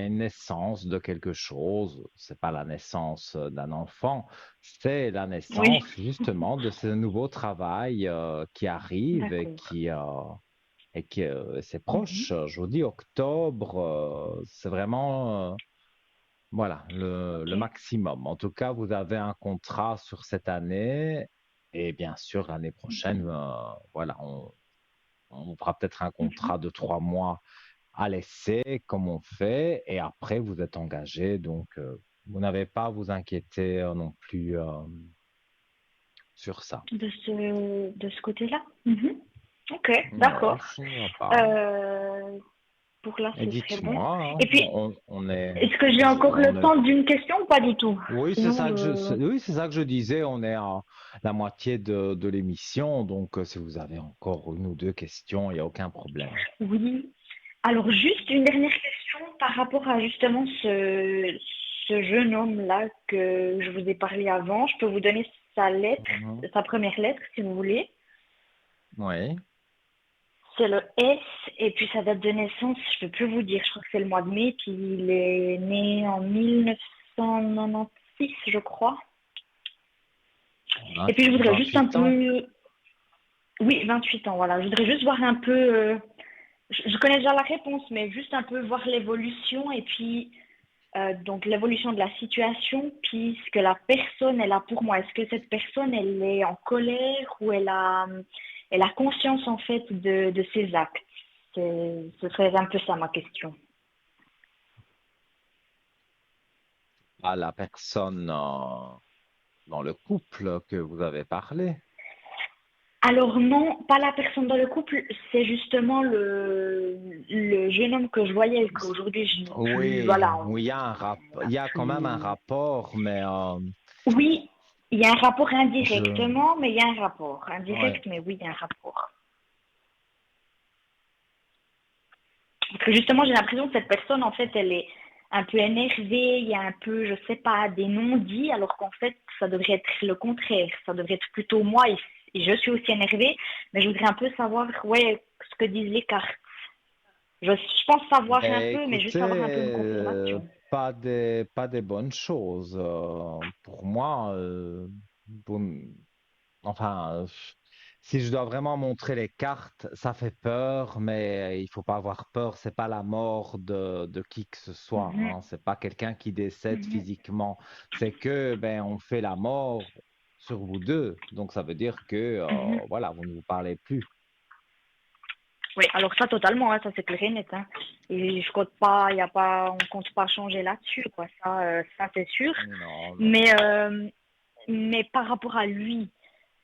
une naissance de quelque chose. C'est pas la naissance d'un enfant, c'est la Oui, naissance justement de ce nouveau travail qui arrive d'accord. et qui c'est Mhm. proche. Je vous dis octobre, c'est vraiment voilà Ok. le maximum. En tout cas, vous avez un contrat sur cette année et bien sûr l'année prochaine, voilà, on fera peut-être un Mhm. contrat de 3 mois à l'essai, comme on fait, et après vous êtes engagé, donc vous n'avez pas à vous inquiéter non plus sur ça. De ce côté-là. Mhm. Ok, Non, d'accord. je ne vois pas. Euh, pour là, Et ce serait bon. dites-moi, Et hein, puis, on est, est-ce que j'ai encore on le est, temps d'une question ou pas du tout? oui, Sinon, oui, c'est ça que je disais. On est à la moitié de l'émission, donc si vous avez encore une ou deux questions, il n'y a aucun problème. oui. Alors, juste une dernière question par rapport à justement ce jeune homme-là que je vous ai parlé avant. Je peux vous donner sa lettre, Mhm. sa première lettre, si vous voulez. Oui, C'est le S, et puis sa date de naissance, je ne peux plus vous dire, je crois que c'est le mois de mai, puis il est né en 1996, je crois. Et puis je voudrais juste un 28 ans. peu, oui, 28 ans, voilà, je voudrais juste voir un peu, je connais déjà la réponse, mais juste un peu voir l'évolution, et puis donc l'évolution de la situation, puis ce que la personne elle a pour moi. Est-ce que cette personne elle est en colère ou elle a conscience en fait de ses actes? Ce serait un peu ça ma question. À la personne dans le couple que vous avez parlé. Alors non, pas la personne dans le couple, c'est justement le jeune homme que je voyais, qu'aujourd'hui je n'ai plus, Oui, voilà, oui, on il n'a y a quand même un plus. rapport, mais Oui, il y a un rapport je, indirectement, mais il y a un rapport. ouais, Indirect, mais oui, il y a un rapport. Parce que justement, j'ai l'impression que cette personne, en fait, elle est un peu énervée, il y a un peu, je sais pas, des non-dits, alors qu'en fait, ça devrait être le contraire. Ça devrait être plutôt moi, et je suis aussi énervée, mais je voudrais un peu savoir, ouais, ce que disent les cartes. Je pense savoir un ben peu, mais écoutez, juste avoir un peu une confirmation. pas des bonnes choses pour moi. Vous- enfin, si je dois vraiment montrer les cartes, ça fait peur, mais il faut pas avoir peur. C'est pas la mort de qui que ce soit, Mhm, hein. C'est pas quelqu'un qui décède mhm. physiquement. C'est que ben on fait la mort sur vous deux. Donc ça veut dire que Mhm. voilà, vous ne vous parlez plus. Oui, alors ça totalement, hein, ça c'est clair et net. Hein. Et je compte pas, il y a pas, on compte pas changer là-dessus, quoi. Ça c'est sûr. Non, non. Mais, euh, mais par rapport à lui,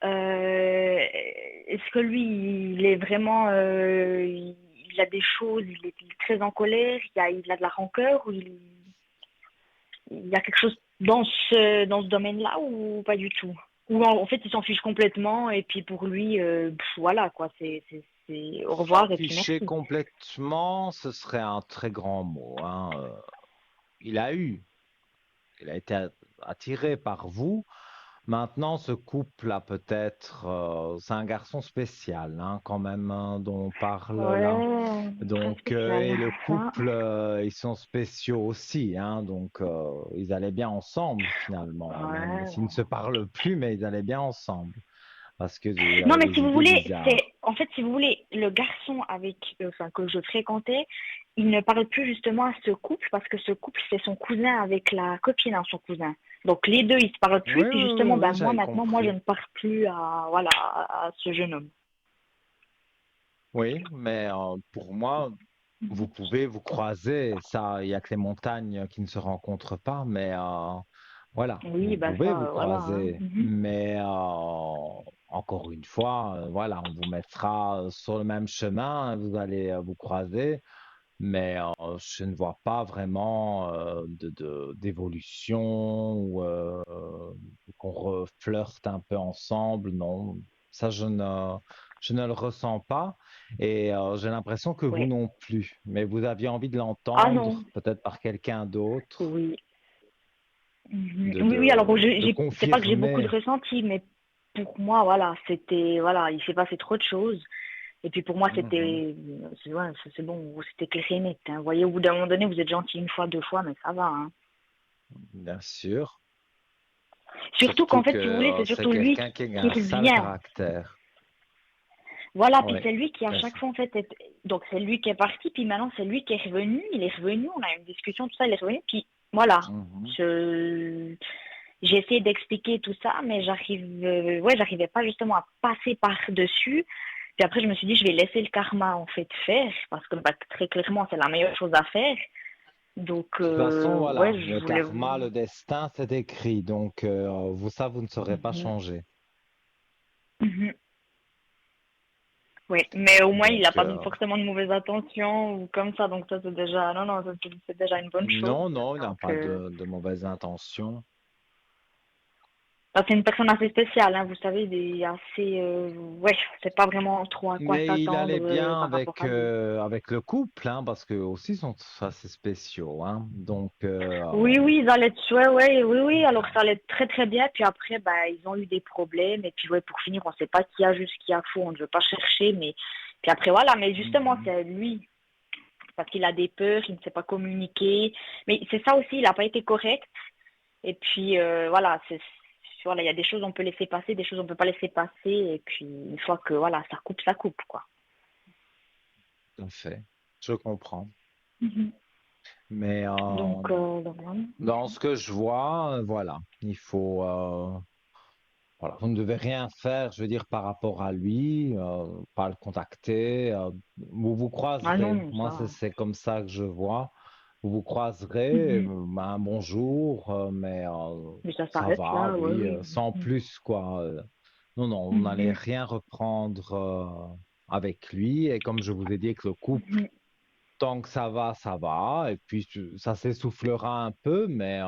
est-ce que lui, il est vraiment, il a des choses, il est très en colère, il a de la rancœur, ou il y a quelque chose dans ce domaine-là ou pas du tout? Ou en fait, il s'en fiche complètement et puis pour lui, voilà quoi, c'est au revoir et puis S'afficher merci. complètement, ce serait un très grand mot, hein. Il a eu, il a été attiré par vous. Maintenant, ce couple-là, peut-être, c'est un garçon spécial, hein, quand même, hein, dont on parle là. Ouais, très Donc, et spécial, le ça. couple, ils sont spéciaux aussi, hein, donc ils allaient bien ensemble finalement, hein, même Ouais. s'ils ne se parlent plus, mais ils allaient bien ensemble parce que vous Non, avez mais si des vous idées voulez, bizarres. si vous voulez, le garçon enfin, que je fréquentais, il ne parle plus justement à ce couple parce que ce couple, c'est son cousin avec la copine à son cousin. Donc les deux, ils se parlent plus. Oui, Puis oui, oui, justement, oui, ben moi j'avais maintenant, moi je compris. ne parle plus voilà, à ce jeune homme. Oui, mais pour moi, vous pouvez vous croiser. Ça, il y a que les montagnes qui ne se rencontrent pas, mais Voilà, Oui, vous bah pouvez vous ça, voilà, hein. croiser, mais encore une fois, voilà, on vous mettra sur le même chemin, vous allez vous croiser, mais je ne vois pas vraiment d'évolution ou qu'on reflirte un peu ensemble. Non, ça je ne le ressens pas et j'ai l'impression que vous Ouais. non plus. Mais vous aviez envie de Ah non, l'entendre, peut-être par quelqu'un d'autre, oui. Oui, oui, alors de c'est pas que j'ai beaucoup de confirmer. ressentis, mais pour moi, voilà, voilà, il s'est passé trop de choses. Et puis pour moi, Mhm. ouais, c'est bon, c'était clair et net, hein. Vous voyez, au bout d'un moment donné, vous êtes gentil une fois, deux fois, mais ça va, hein. Bien sûr, Surtout surtout qu'en fait, que si vous voulez, c'est c'est surtout lui quelqu'un qui a qui un sale revient. caractère. Voilà, puis Oui, c'est lui qui à c'est chaque ça. fois en fait donc c'est lui qui est parti, puis maintenant c'est lui qui est revenu, il est revenu, on a eu une discussion, tout ça, il est revenu, puis voilà. Mhm. Je j'ai essayé d'expliquer tout ça, mais j'arrivais pas justement à passer par-dessus. Puis après je me suis dit je vais laisser le karma en fait faire, parce que bah, très clairement c'est la meilleure chose à faire. Donc De toute façon, ouais, voilà, le je voulais. karma, le destin, c'est écrit. Donc, vous ne saurez pas Mhm, changer. mhm. Oui, mais au moins il Donc, n'a pas forcément de mauvaises intentions ou comme ça, donc ça c'est déjà, non, non, ça, c'est déjà une bonne chose. non, non, il n'a Donc, pas de mauvaises intentions. bah, c'est une personne assez spéciale, hein, vous savez, il est assez, ouais, c'est pas vraiment trop à quoi Mais il allait s'attendre bien par rapport à lui. avec le couple, hein, parce que aussi ils sont assez spéciaux, hein. Donc, Oui, oui, ils allaient être, ouais, ouais, oui, oui, alors voilà. ça allait très très bien, puis après, bah, ils ont eu des problèmes, et puis ouais, pour finir, on sait pas qui a juste qui a faux, on ne veut pas chercher, mais puis après voilà, mais justement, Mhm. c'est lui, parce qu'il a des peurs, il ne sait pas communiquer, mais c'est ça aussi, il n'a pas été correct. Et puis voilà, voilà, il y a des choses on peut laisser passer, des choses on peut pas laisser passer. Et puis une fois que voilà, ça coupe quoi. Tout à fait. Je comprends. Mhm. Mais Donc, voilà. dans ce que je vois, voilà, il faut. Voilà, vous ne devez rien faire, je veux dire, par rapport à lui, pas le contacter. Vous vous Ah croiserez. non, Moi, ça. c'est comme ça que je vois. Vous vous croiserez, Mhm. un bonjour, mais Mais ça ça s'arrête va, là, ouais, oui, oui. sans plus, quoi. Non, non, vous n'allez Mhm. rien reprendre avec lui. Et comme je vous ai dit, avec le couple, Mhm. tant que ça va. Et puis, ça s'essoufflera un peu, mais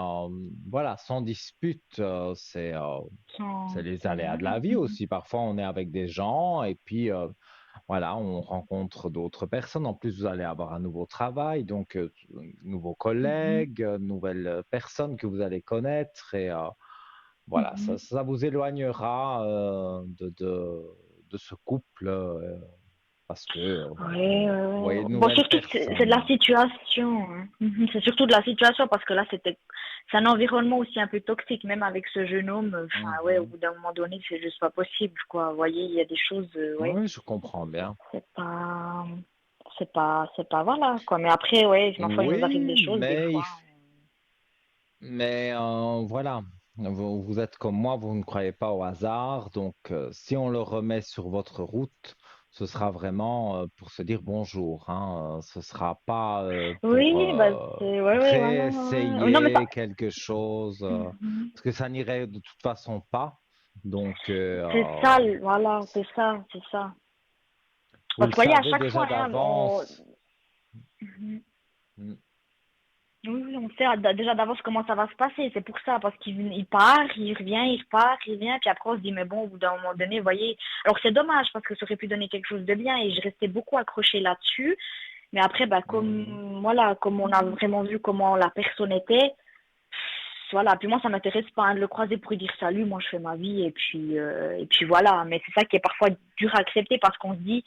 voilà, sans dispute, c'est les aléas de Voilà. la vie Mhm. aussi. Parfois, on est avec des gens et puis, voilà, on rencontre d'autres personnes. En plus, vous allez avoir un nouveau travail, donc nouveaux Mhm. collègues, nouvelles personnes que vous allez connaître. Et voilà, Mhm. ça vous éloignera de ce couple parce que, voilà, Ouais, ouais, vous voyez ouais. de Bon, nouvelles surtout, c'est de la personnes. situation, hein. Mhm. C'est surtout de la situation parce que là, c'est un environnement aussi un peu toxique, même avec ce jeune homme. Enfin, ouais, au Mhm. bout d'un moment donné, c'est juste pas possible, quoi. Vous voyez, il y a des choses, ouais, Oui, je comprends bien. c'est pas, voilà, quoi. Mais après, ouais, ma foi, il nous arrive des Oui, choses, des fois. mais voilà, vous êtes comme moi, vous ne croyez pas au hasard, donc si on le remet sur votre route, ce sera vraiment pour se dire bonjour, hein, ce sera pas pour Oui, bah, ouais, ouais, voilà, ouais, ouais. Non, mais ça. réessayer quelque chose, Mhm. parce que ça n'irait de toute façon pas. Donc, C'est ça, voilà, c'est ça, c'est ça. vous Parce le que, vous voyez, à savez chaque déjà fois, hein, d'avance. Mhm. Mm, Oui, oui, on sait déjà d'avance comment ça va se passer. C'est pour ça, parce qu'il part, il revient, il repart, il vient, puis après on se dit, mais bon, au bout d'un moment donné, vous voyez. Alors c'est dommage, parce que ça aurait pu donner quelque chose de bien, et je restais beaucoup accrochée là-dessus. Mais après, bah, mhm. voilà, comme on a vraiment vu comment la personne était, voilà. Puis moi, ça m'intéresse pas hein, de le croiser pour lui dire salut, moi je fais ma vie, et puis voilà. Mais c'est ça qui est parfois dur à accepter, parce qu'on se dit,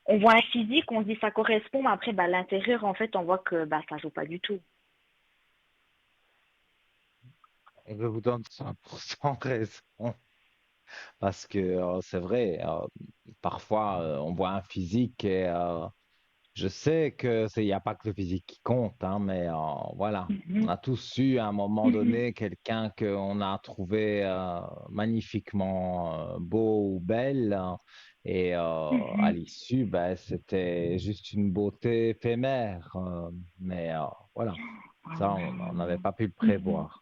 on voit un physique, on se dit ça correspond, mais après, bah, l'intérieur, en fait, on voit que bah, ça joue pas du tout. Je vous donne 100% raison. Parce que c'est vrai, parfois on voit un physique et je sais que il n'y a pas que le physique qui compte, hein, mais voilà, on Mhm. a tous eu à un moment Mhm. donné quelqu'un qu'on a trouvé magnifiquement beau ou belle, hein, et à Mhm. l'issue, ben, c'était juste une beauté éphémère, mais voilà, ça on n'avait pas pu le Mhm. prévoir.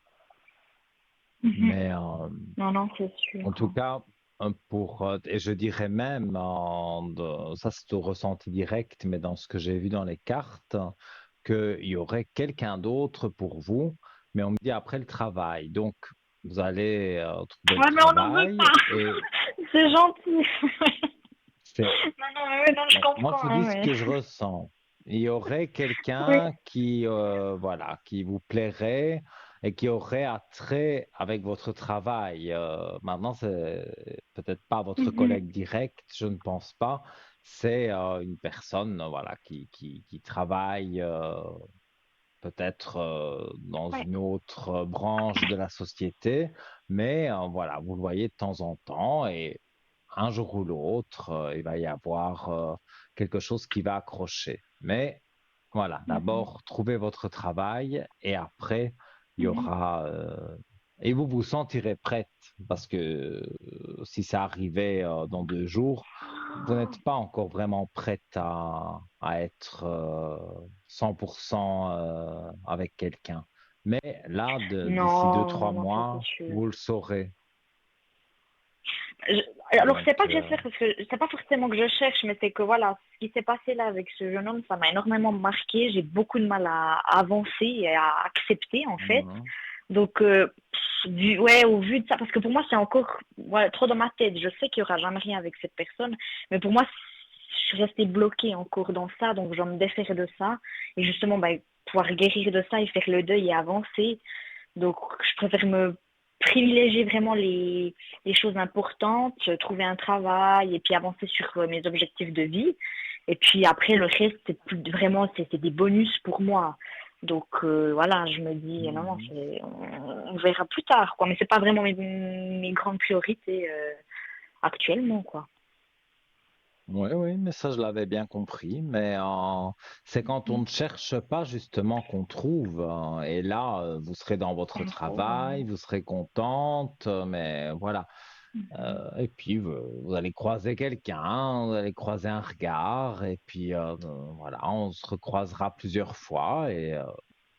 Mhm. Mais Non, non, c'est en sûr, tout hein. cas, et je dirais même, ça c'est au ressenti direct, mais dans ce que j'ai vu dans les cartes, qu'il y aurait quelqu'un d'autre pour vous, mais on me dit après le travail. Donc, vous allez trouver le Ouais, mais on n'en veut travail pas. et C'est gentil. c'est Non, non, mais ouais, non, je bon, moi, je comprends, vous hein, dis ce mais... que je ressens. Il y aurait Oui. quelqu'un qui, voilà, qui vous plairait et qui aurait attrait avec votre travail. Maintenant, c'est peut-être pas votre Mhm. collègue direct, je ne pense pas. C'est une personne, voilà, qui travaille peut-être dans Ouais. une autre branche de la société, mais voilà, vous le voyez de temps en temps et un jour ou l'autre, il va y avoir quelque chose qui va accrocher. Mais voilà, Mhm. d'abord, trouvez votre travail et après, il y Mhm. aura... et vous vous sentirez prête parce que si ça arrivait dans 2 jours, vous n'êtes pas encore vraiment prête à être 100% avec quelqu'un. Mais là, d'ici deux, Non, trois non, non, ça c'est mois, sûr. vous le saurez. Alors, Donc, c'est pas que je cherche, parce que c'est pas forcément que je cherche, mais c'est que voilà, ce qui s'est passé là avec ce jeune homme, ça m'a énormément marqué. J'ai beaucoup de mal à avancer et à accepter, en fait. mhm, Donc, ouais, au vu de ça, parce que pour moi, c'est encore ouais, trop dans ma tête. Je sais qu'il y aura jamais rien avec cette personne, mais pour moi, je suis restée bloquée encore dans ça, donc je dois me défaire de ça. Et justement, bah, pouvoir guérir de ça et faire le deuil et avancer. Donc, je préfère me privilégier vraiment les choses importantes, trouver un travail et puis avancer sur mes objectifs de vie. Et puis après, le reste, vraiment, c'est des bonus pour moi. Donc voilà, je me dis, non, non, mhm. on verra plus tard, quoi. Mais c'est pas vraiment mes grandes priorités actuellement, quoi. Oui, oui, mais ça, je l'avais bien compris. Mais c'est quand on ne cherche pas justement qu'on trouve. Et là, vous serez dans votre travail, Vraiment. vous serez contente, mais voilà. Et puis, vous allez croiser quelqu'un, vous allez croiser un regard, et puis voilà, on se recroisera plusieurs fois, et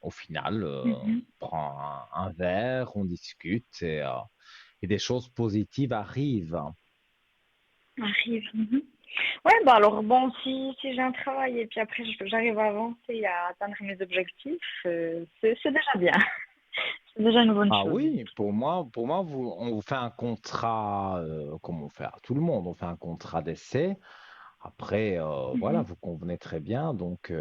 au final, on Mhm. prend un verre, on discute, et des choses positives arrivent. Arrive. Mhm. Ouais, bah alors bon, si j'ai un travail et puis après j'arrive à avancer et à atteindre mes objectifs, c'est déjà bien. C'est déjà une bonne Ah chose. oui, pour moi, on vous fait un contrat, comme on fait à tout le monde, on fait un contrat d'essai. Après, voilà, Mhm. vous convenez très bien, donc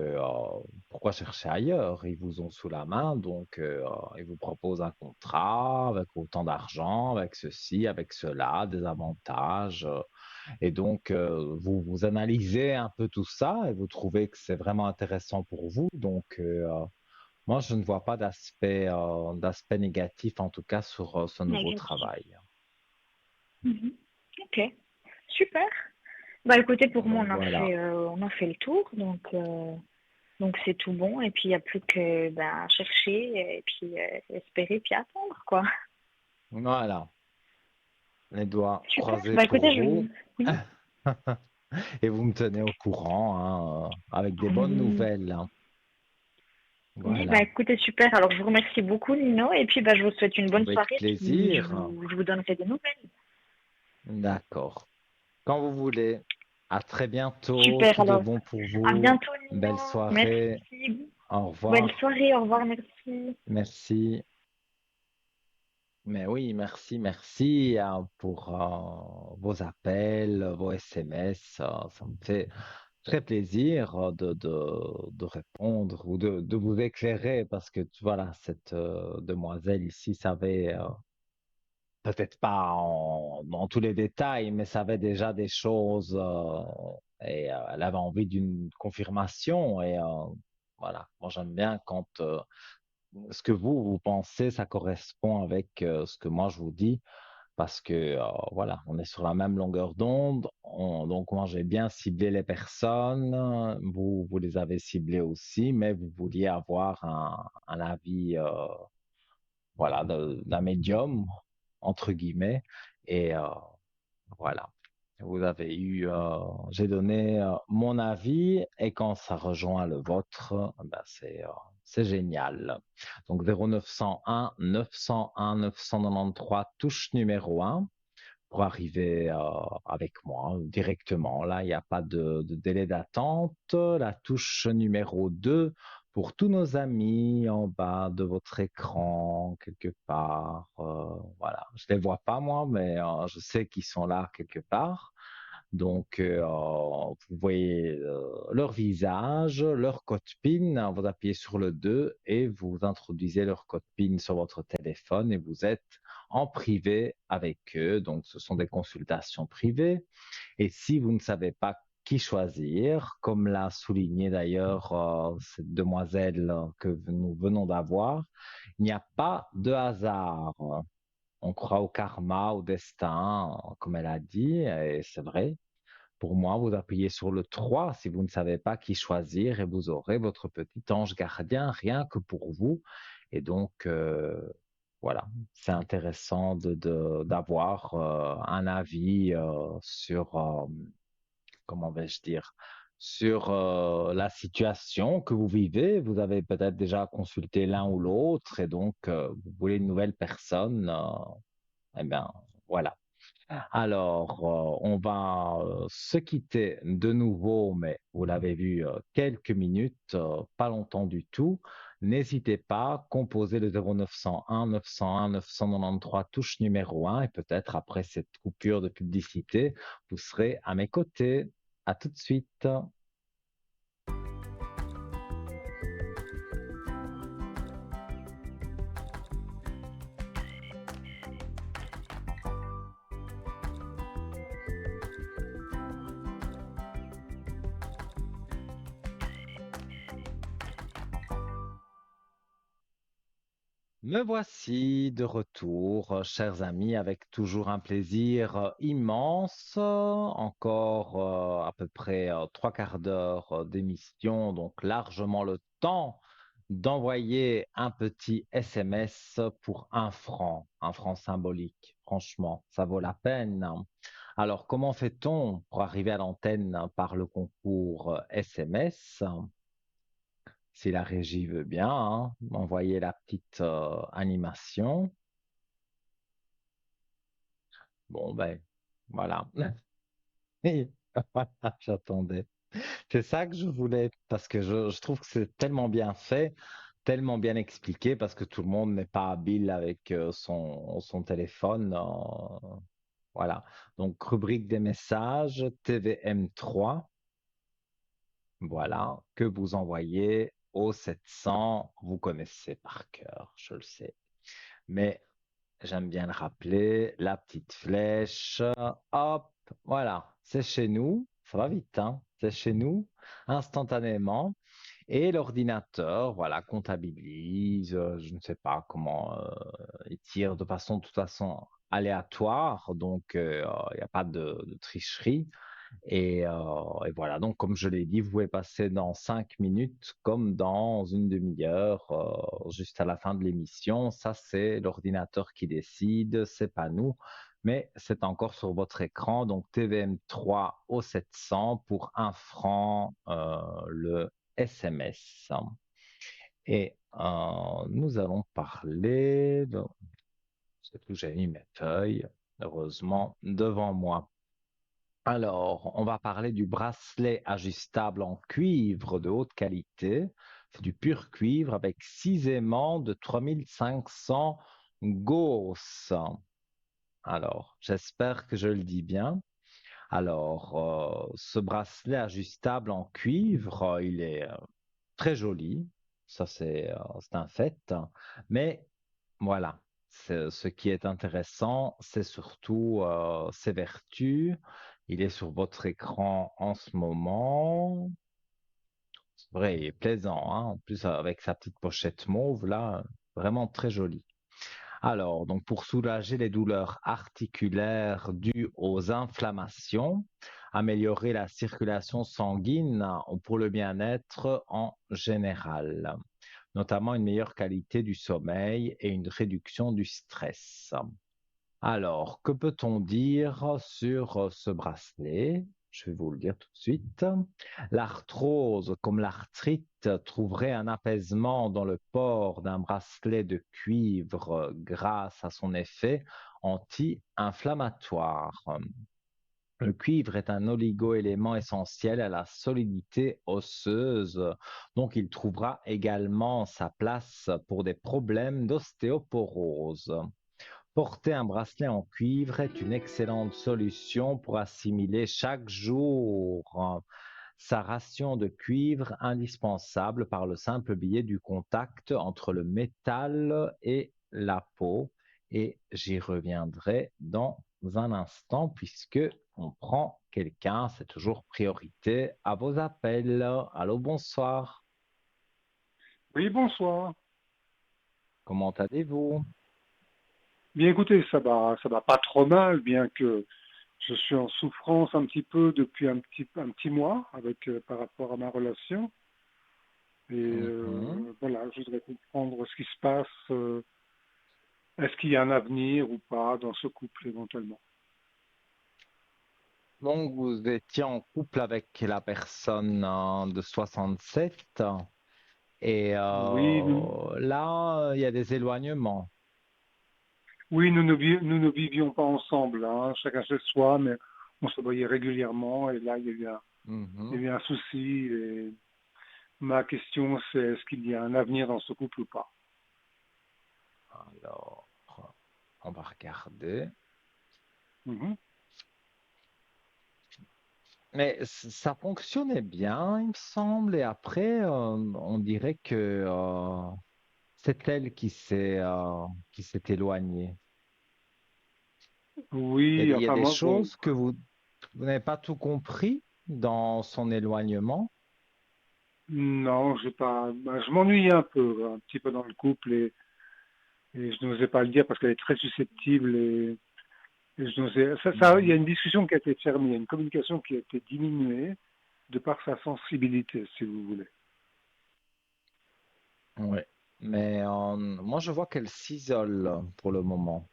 pourquoi chercher ailleurs? Ils vous ont sous la main, donc ils vous proposent un contrat avec autant d'argent, avec ceci, avec cela, des avantages. Et donc, vous analysez un peu tout ça et vous trouvez que c'est vraiment intéressant pour vous. Donc, moi, je ne vois pas d'aspect négatif, en tout cas, sur ce nouveau Négatif. travail. Mhm. Ok, super. Bah écoutez, pour moi Donc, voilà. on a fait le tour, donc c'est tout bon. Et puis il n'y a plus que ben, chercher et puis espérer puis attendre quoi. Voilà. Les doigts Super. croisés Bah pour écoutez, vous. oui. Et vous me tenez au courant, hein, avec des bonnes Oui. nouvelles, hein. Oui, bah Voilà. écoutez, super. Alors je vous remercie beaucoup Nino et puis bah, je vous souhaite une bonne Avec soirée puis plaisir. je vous donnerai des nouvelles. D'accord. Quand vous voulez. À très bientôt. Super, Tout de alors bon pour à vous. bientôt Nino. Belle soirée. Merci. Au Bonne revoir. soirée, au revoir, merci. Merci. Mais oui, merci, merci pour vos appels, vos SMS. Ça me fait très plaisir de répondre ou de vous éclairer parce que voilà, cette demoiselle ici savait, peut-être pas dans tous les détails, mais savait déjà des choses et elle avait envie d'une confirmation. Et voilà, moi j'aime bien quand ce que vous pensez, ça correspond avec ce que moi je vous dis, parce que voilà, on est sur la même longueur d'onde. Donc moi j'ai bien ciblé les personnes, vous les avez ciblées aussi, mais vous vouliez avoir un avis voilà, d'un médium, entre guillemets, et voilà. Vous avez eu, j'ai donné mon avis, et quand ça rejoint le vôtre, ben c'est génial. Donc 0901 901 993, touche numéro 1 pour arriver avec moi directement. Là, il n'y a pas de délai d'attente. La touche numéro 2 pour tous nos amis en bas de votre écran, quelque part. Voilà, je ne les vois pas moi, mais je sais qu'ils sont là quelque part. Donc, vous voyez leur visage, leur code PIN, vous appuyez sur le 2 et vous introduisez leur code PIN sur votre téléphone et vous êtes en privé avec eux. Donc, ce sont des consultations privées. Et si vous ne savez pas qui choisir, comme l'a souligné d'ailleurs cette demoiselle que nous venons d'avoir, il n'y a pas de hasard. On croit au karma, au destin, comme elle a dit, et c'est vrai. Pour moi, vous appuyez sur le 3 si vous ne savez pas qui choisir et vous aurez votre petit ange gardien rien que pour vous. Et donc, voilà, c'est intéressant d'avoir un avis sur, comment vais-je dire, sur la situation que vous vivez. Vous avez peut-être déjà consulté l'un ou l'autre et donc vous voulez une nouvelle personne. Eh bien, voilà. Alors, on va se quitter de nouveau, mais vous l'avez vu, quelques minutes, pas longtemps du tout. N'hésitez pas, composez le 0901 901 993 touche numéro 1 et peut-être après cette coupure de publicité, vous serez à mes côtés. À tout de suite. Me voici de retour, chers amis, avec toujours un plaisir immense. Encore à peu près trois quarts d'heure d'émission, donc largement le temps d'envoyer un petit SMS pour un franc symbolique. Franchement, ça vaut la peine. Alors, comment fait-on pour arriver à l'antenne par le concours SMS? Si la régie veut bien, hein, m'envoyer la petite animation. Bon, ben, voilà. Et voilà, j'attendais. C'est ça que je voulais, parce que je trouve que c'est tellement bien fait, tellement bien expliqué, parce que tout le monde n'est pas habile avec son téléphone. Voilà. Donc, rubrique des messages, TVM3. Voilà, que vous envoyez au 700, vous connaissez par cœur, je le sais. Mais j'aime bien le rappeler, la petite flèche, hop, voilà, c'est chez nous, ça va vite, hein, c'est chez nous, instantanément. Et l'ordinateur, voilà, comptabilise, je ne sais pas comment, il tire de toute façon aléatoire, donc il n'y a pas de tricherie. Et voilà, donc comme je l'ai dit, vous pouvez passer dans 5 minutes comme dans une demi-heure, juste à la fin de l'émission. Ça, c'est l'ordinateur qui décide, c'est pas nous, mais c'est encore sur votre écran. Donc TVM3 au 700 pour 1 franc le SMS. Et nous allons parler de... Je sais plus où j'ai mis mes feuilles, heureusement, devant moi. Alors, on va parler du bracelet ajustable en cuivre de haute qualité. C'est du pur cuivre avec 6 aimants de 3500 Gauss. Alors, j'espère que je le dis bien. Alors, ce bracelet ajustable en cuivre, il est très joli. Ça, c'est un fait. Mais voilà, ce qui est intéressant, c'est surtout ses vertus. Il est sur votre écran en ce moment. C'est vrai, il est plaisant, hein. En plus, avec sa petite pochette mauve, là, vraiment très joli. Alors, donc pour soulager les douleurs articulaires dues aux inflammations, améliorer la circulation sanguine ou pour le bien-être en général, notamment une meilleure qualité du sommeil et une réduction du stress. Alors, que peut-on dire sur ce bracelet? Je vais vous le dire tout de suite. L'arthrose, comme l'arthrite, trouverait un apaisement dans le port d'un bracelet de cuivre grâce à son effet anti-inflammatoire. Le cuivre est un oligo-élément essentiel à la solidité osseuse, donc il trouvera également sa place pour des problèmes d'ostéoporose. Porter un bracelet en cuivre est une excellente solution pour assimiler chaque jour sa ration de cuivre indispensable par le simple biais du contact entre le métal et la peau. Et j'y reviendrai dans un instant puisque on prend quelqu'un, c'est toujours priorité à vos appels. Allô, bonsoir. Oui, bonsoir. Comment allez-vous? Bien écoutez, ça va pas trop mal, bien que je suis en souffrance un petit peu depuis un petit mois avec par rapport à ma relation. Et Mhm. voilà, je voudrais comprendre ce qui se passe. Est-ce qu'il y a un avenir ou pas dans ce couple éventuellement? Donc, vous étiez en couple avec la personne de 67 et Oui, là, il y a des éloignements. oui, nous ne vivions pas ensemble, hein, chacun chez soi, mais on se voyait régulièrement. Et là, il y a Mhm. eu un souci. Et ma question, c'est est-ce qu'il y a un avenir dans ce couple ou pas? Alors, on va regarder. Mhm. Mais ça fonctionnait bien, il me semble, et après, on dirait que c'est elle qui s'est éloignée. Oui, Il y a enfin des moi, bon, choses que vous n'avez pas tout compris dans son éloignement. non, j'ai pas. Ben, je m'ennuyais un petit peu dans le couple et je n'osais pas le dire parce qu'elle est très susceptible et je n'osais. Il y a Mhm. une discussion qui a été fermée, il y a une communication qui a été diminuée de par sa sensibilité, si vous voulez. Ouais. Mais moi, je vois qu'elle s'isole pour le moment.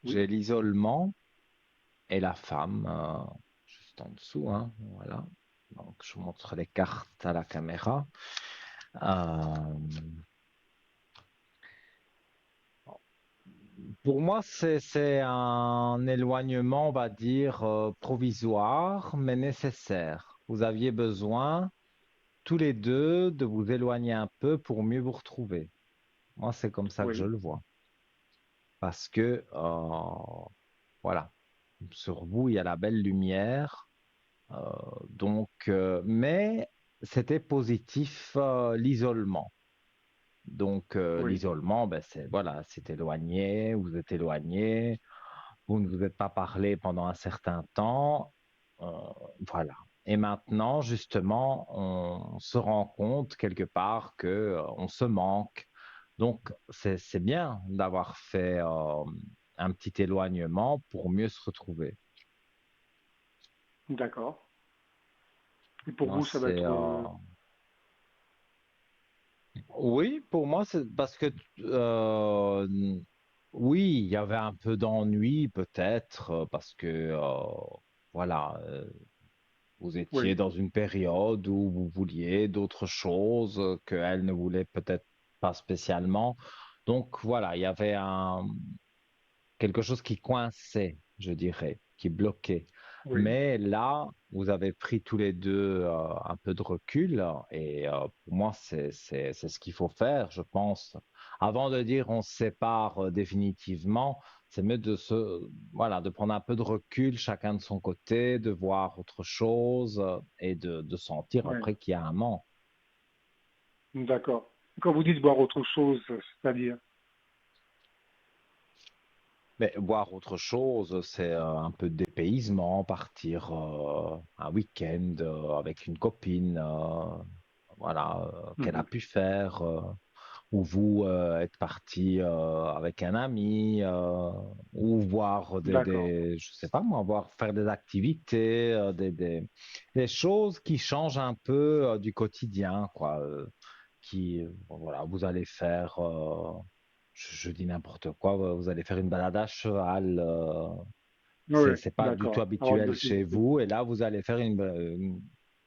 Oui, J'ai l'isolement et la femme juste en dessous, hein, voilà. Donc, je vous montre les cartes à la caméra. Euh, pour moi, c'est un éloignement, on va dire, provisoire, mais nécessaire. Vous aviez besoin, tous les deux, de vous éloigner un peu pour mieux vous retrouver. Moi, c'est comme ça que je oui, le vois. Parce que, voilà, sur vous, il y a la belle lumière. Euh, mais c'était positif, l'isolement. Donc, oui, l'isolement, ben, c'est, voilà, c'est éloigné, vous êtes éloigné, vous ne vous êtes pas parlé pendant un certain temps. euh, voilà. Et maintenant, justement, on se rend compte quelque part que, on se manque. Donc, c'est bien d'avoir fait, un petit éloignement pour mieux se retrouver. d'accord. Et pour Moi, vous, ça va c'est, être. oui, pour moi, c'est parce que euh, oui, il y avait un peu d'ennui peut-être parce que voilà, vous étiez Oui, dans une période où vous vouliez d'autres choses qu'elle ne voulait peut-être pas spécialement. Donc voilà, il y avait quelque chose qui coinçait, je dirais, qui bloquait. oui, Mais là, vous avez pris tous les deux un peu de recul et pour moi, c'est ce qu'il faut faire, je pense. Avant de dire on se sépare définitivement, c'est mieux voilà, de prendre un peu de recul, chacun de son côté, de voir autre chose et de sentir oui, après qu'il y a un manque. d'accord. Quand vous dites boire autre chose, c'est-à-dire. Mais voir autre chose, c'est un peu de dépaysement, partir un week-end avec une copine, voilà, qu'elle a Mhm. pu faire, ou vous êtes parti avec un ami, ou voir D'accord, je sais pas moi, faire des activités, des choses qui changent un peu du quotidien, quoi, voilà, vous allez faire. Je dis n'importe quoi, vous allez faire une balade à cheval, Oui, C'est pas du tout d'accord. Avant de habituel le chez visiter. vous. Et là, vous allez faire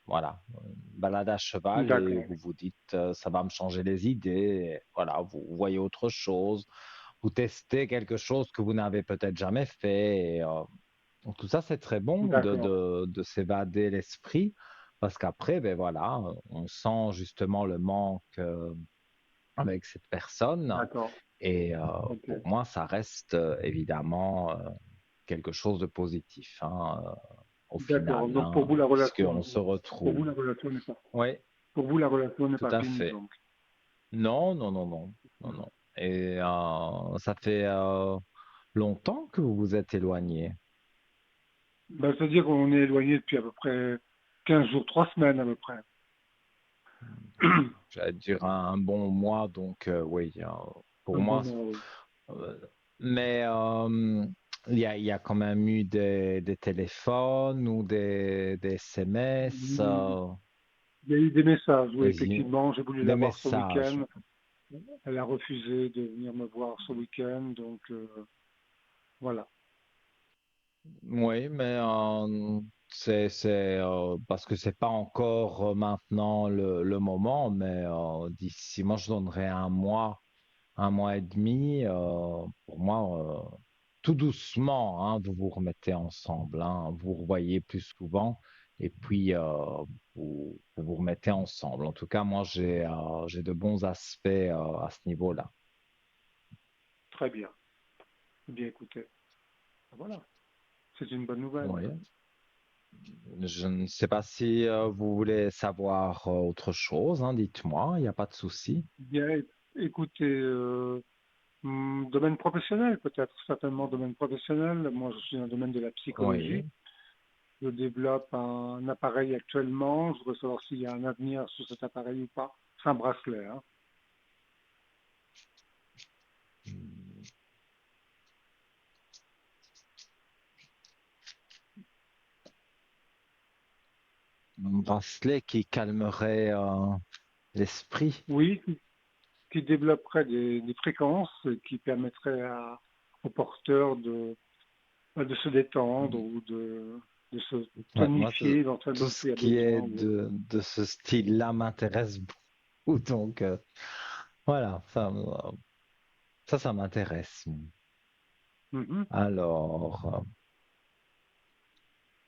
voilà, une balade à cheval et D'accord, vous vous dites, ça va me changer les idées. Et voilà, vous voyez autre chose, vous testez quelque chose que vous n'avez peut-être jamais fait. Donc tout ça, c'est très bon d'accord, de s'évader l'esprit parce qu'après, ben voilà, on sent justement le manque avec cette personne. d'accord. Et Ok. pour moi, ça reste évidemment quelque chose de positif, hein, au D'accord. final, Donc pour hein, vous, la puisqu'on relation, se pour vous, retrouve. la relation n'est pas, Oui, pour vous, la relation n'est tout pas à finie, fait. donc. Non, non, non, non, non, non. Et ça fait longtemps que vous vous êtes éloigné. Ben, c'est-à-dire qu'on est éloigné depuis à peu près 15 jours, 3 semaines à peu près. J'allais dire un bon mois, donc oui, pour Un bon moi. mois, oui. euh, mais il y a quand même eu des téléphones ou des SMS, Il y a eu des messages, oui, des, effectivement. J'ai voulu des la voir ce messages. week-end. Elle a refusé de venir me voir ce week-end, donc voilà. Oui, mais c'est parce que c'est pas encore maintenant le moment, mais d'ici, moi je donnerais un mois et demi. Pour moi, tout doucement, hein, vous vous remettez ensemble, hein, vous revoyez plus souvent, et puis vous vous remettez ensemble. En tout cas, moi j'ai de bons aspects à ce niveau-là. Très bien. Eh bien, écoutez, voilà. C'est une bonne nouvelle. Oui. Je ne sais pas si vous voulez savoir autre chose, hein, dites-moi, il n'y a pas de souci. Bien, écoutez, domaine professionnel peut-être, certainement domaine professionnel. Moi, je suis dans le domaine de la psychologie. Oui. Je développe un appareil actuellement. Je voudrais savoir s'il y a un avenir sur cet appareil ou pas. C'est un bracelet, hein. Un bracelet qui calmerait l'esprit. Oui, qui développerait des fréquences qui permettraient aux porteurs de se détendre ou de se Ouais, moi, tonifier tout éventuellement ce s'il y a qui besoin. est de ce style-là m'intéresse beaucoup. Donc, voilà, ça m'intéresse. Mhm. Alors,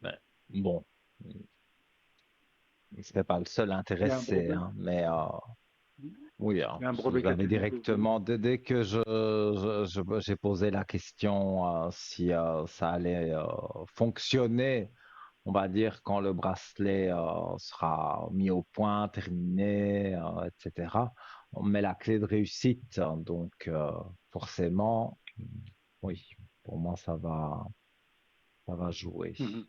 ben, bon, je ne serais pas le seul Il y a un intéressé, brevet, hein, mais oui, hein, il y a un brevet vous qui a avez été déposé. directement, dès que j'ai posé la question si ça allait fonctionner, on va dire, quand le bracelet sera mis au point, terminé, etc. On met la clé de réussite. Hein, donc, forcément, oui, pour moi, ça va jouer. Mhm.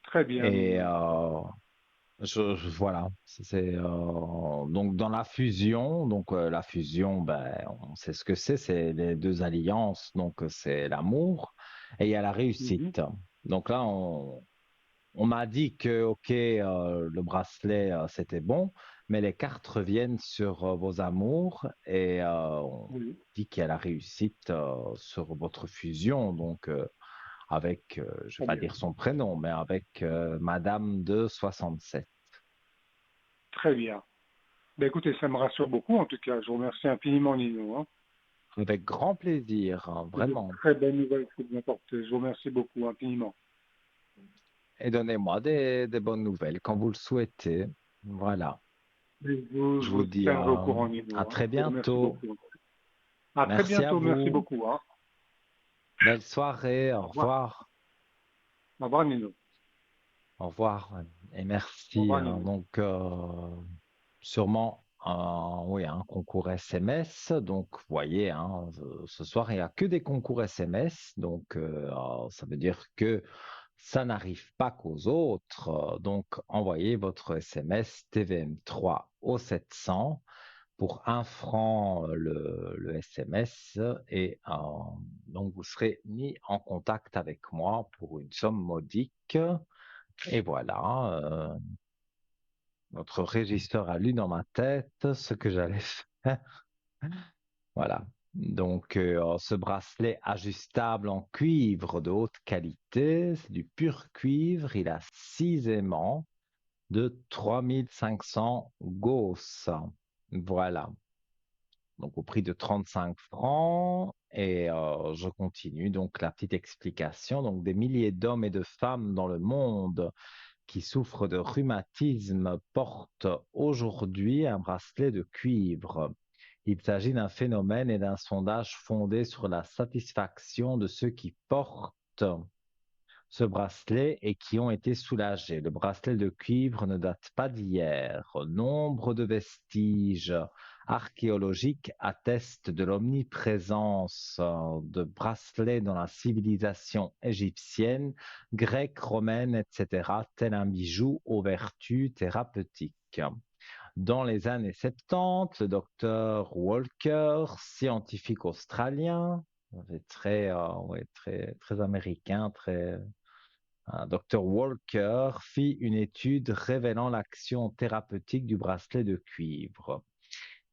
Très bien, Et Nino. voilà, donc dans la fusion. Donc la fusion, ben, on sait ce que c'est les deux alliances. Donc c'est l'amour et il y a la Mhm. réussite. Donc là, on m'a dit que, OK, le bracelet, c'était bon, mais les cartes reviennent sur vos amours et on Oui, dit qu'il y a la réussite sur votre fusion. Donc, avec, je vais très pas bien. dire son prénom, mais avec Madame de 67. Très bien. Ben, écoutez, ça me rassure beaucoup en tout cas. Je vous remercie infiniment, Nino, hein. Avec grand plaisir, hein, C'est de vraiment. très bonnes nouvelles que vous m'apportez. Je vous remercie beaucoup, infiniment. Et donnez-moi des bonnes nouvelles quand vous le souhaitez. Voilà. Et Je je vous vous dis tiendrai au courant, à Nino, hein. très Je vous remercie bientôt. beaucoup. À très Merci à bientôt. Merci vous. beaucoup, hein. Belle soirée. Au Au revoir. revoir. Au revoir, Nino. Au revoir et Au merci, revoir, hein. Nino. Donc, sûrement oui, un concours SMS. Donc, vous voyez, hein, ce soir, il n'y a que des concours SMS. Donc, ça veut dire que ça n'arrive pas qu'aux autres. Donc, envoyez votre SMS TVM3 au 700 pour 1 franc le SMS et donc vous serez mis en contact avec moi pour une somme modique. Et voilà, notre régisseur a lu dans ma tête ce que j'allais faire. Voilà. Donc, ce bracelet ajustable en cuivre de haute qualité, c'est du pur cuivre. Il a 6 aimants de 3500 Gauss. Voilà. Donc, au prix de 35 francs. Et je continue. Donc, la petite explication. Donc, des milliers d'hommes et de femmes dans le monde qui souffrent de rhumatisme portent aujourd'hui un bracelet de cuivre. Il s'agit d'un phénomène et d'un sondage fondé sur la satisfaction de ceux qui portent ce bracelet et qui ont été soulagés. Le bracelet de cuivre ne date pas d'hier. Nombre de vestiges archéologiques attestent de l'omniprésence de bracelets dans la civilisation égyptienne, grecque, romaine, etc., tel un bijou aux vertus thérapeutiques. Dans les années 70, le docteur Walker, scientifique australien, très américain, Dr. Walker fit une étude révélant l'action thérapeutique du bracelet de cuivre.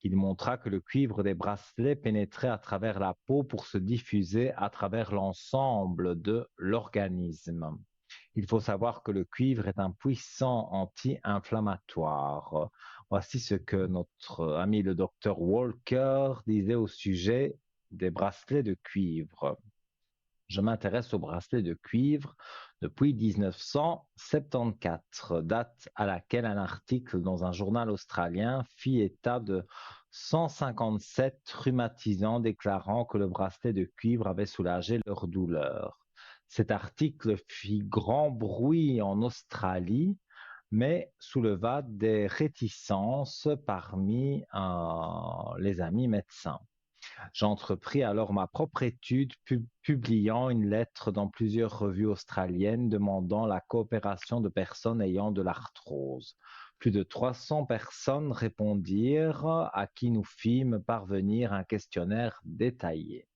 Il montra que le cuivre des bracelets pénétrait à travers la peau pour se diffuser à travers l'ensemble de l'organisme. Il faut savoir que le cuivre est un puissant anti-inflammatoire. Voici ce que notre ami le docteur Walker disait au sujet des bracelets de cuivre. Je m'intéresse aux bracelets de cuivre depuis 1974, date à laquelle un article dans un journal australien fit état de 157 rhumatisants déclarant que le bracelet de cuivre avait soulagé leurs douleurs. Cet article fit grand bruit en Australie, mais souleva des réticences parmi les amis médecins. J'entrepris alors ma propre étude, publiant une lettre dans plusieurs revues australiennes demandant la coopération de personnes ayant de l'arthrose. Plus de 300 personnes répondirent, à qui nous fîmes parvenir un questionnaire détaillé.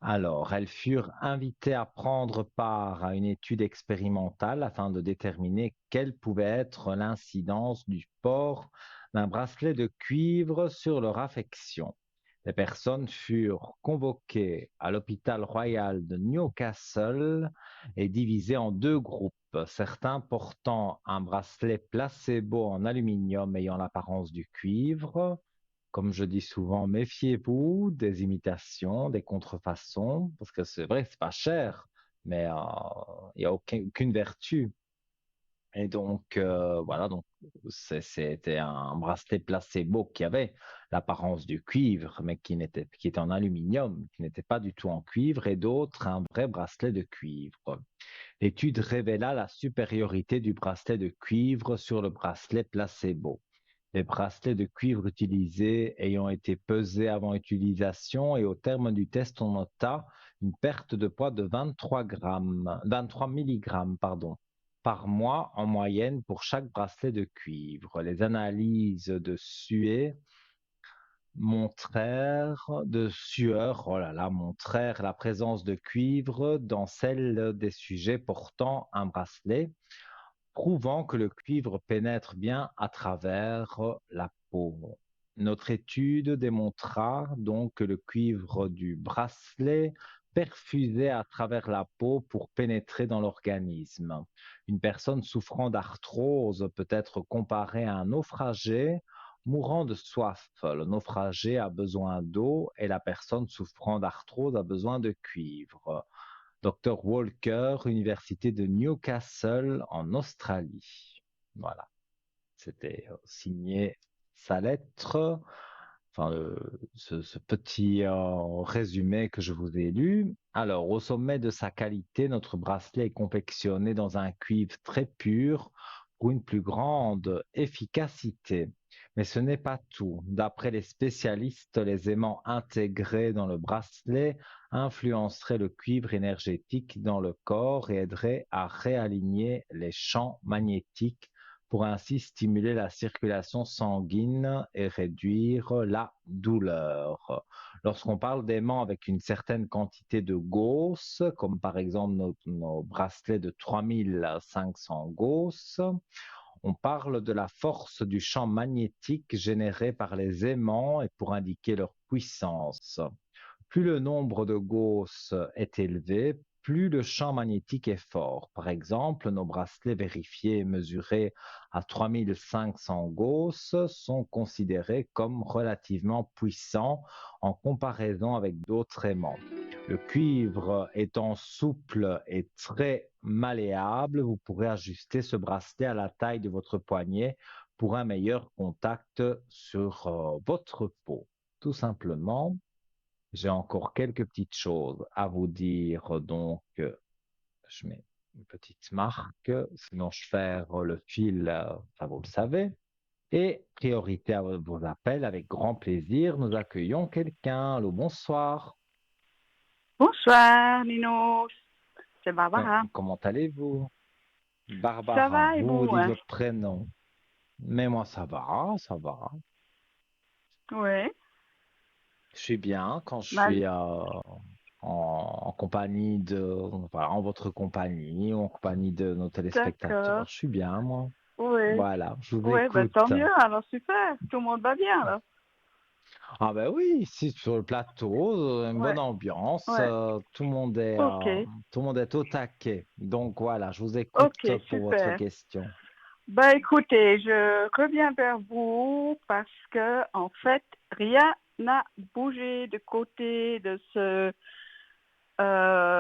Alors, elles furent invitées à prendre part à une étude expérimentale afin de déterminer quelle pouvait être l'incidence du port d'un bracelet de cuivre sur leur affection. Les personnes furent convoquées à l'hôpital royal de Newcastle et divisées en 2 groupes, certains portant un bracelet placebo en aluminium ayant l'apparence du cuivre. Comme je dis souvent, méfiez-vous des imitations, des contrefaçons, parce que c'est vrai que c'est pas cher, mais il n'y a aucune vertu. Et donc, voilà, donc c'était un bracelet placebo qui avait l'apparence du cuivre, mais qui était en aluminium, qui n'était pas du tout en cuivre, et d'autres un vrai bracelet de cuivre. L'étude révéla la supériorité du bracelet de cuivre sur le bracelet placebo. Les bracelets de cuivre utilisés ayant été pesés avant utilisation et au terme du test, on nota une perte de poids de 23 mg, par mois en moyenne pour chaque bracelet de cuivre. Les analyses de sueur montrèrent la présence de cuivre dans celle des sujets portant un bracelet, prouvant que le cuivre pénètre bien à travers la peau. Notre étude démontra donc que le cuivre du bracelet perfusait à travers la peau pour pénétrer dans l'organisme. Une personne souffrant d'arthrose peut être comparée à un naufragé mourant de soif. Le naufragé a besoin d'eau et la personne souffrant d'arthrose a besoin de cuivre. Dr. Walker, Université de Newcastle en Australie. Voilà, c'était signé sa lettre, enfin ce petit résumé que je vous ai lu. Alors, au sommet de sa qualité, notre bracelet est confectionné dans un cuivre très pur pour une plus grande efficacité. Mais ce n'est pas tout. D'après les spécialistes, les aimants intégrés dans le bracelet influenceraient le cuivre énergétique dans le corps et aideraient à réaligner les champs magnétiques pour ainsi stimuler la circulation sanguine et réduire la douleur. Lorsqu'on parle d'aimants avec une certaine quantité de Gauss, comme par exemple nos bracelets de 3500 Gauss, On parle de la force du champ magnétique généré par les aimants et pour indiquer leur puissance. Plus le nombre de Gauss est élevé, plus le champ magnétique est fort. Par exemple, nos bracelets vérifiés et mesurés à 3500 Gauss sont considérés comme relativement puissants en comparaison avec d'autres aimants. Le cuivre étant souple et très malléable, vous pourrez ajuster ce bracelet à la taille de votre poignet pour un meilleur contact sur votre peau. Tout simplement, j'ai encore quelques petites choses à vous dire. Donc, je mets une petite marque, sinon je perds le fil, ça vous le savez. Et priorité à vos appels, avec grand plaisir, nous accueillons quelqu'un. Allô, bonsoir. Bonsoir, Nino. C'est Barbara. Comment allez-vous? Ça Barbara, va et vous vous, dites hein? votre prénom. Mais moi, ça va, ça va. Oui. Je suis bien quand je Mal. suis en compagnie voilà, en votre compagnie ou en compagnie de nos téléspectateurs. D'accord. Je suis bien, moi. Oui. Voilà, je vous Oui, ben tant écoute. mieux, alors super. Tout le monde va bien, alors. Ah ben oui, ici sur le plateau, une Ouais, bonne ambiance, ouais. Ok. tout le monde est au taquet. Donc voilà, je vous Ok, écoute pour votre super. question. Ben écoutez, je reviens vers vous parce que, en fait, rien n'a bougé de côté de ce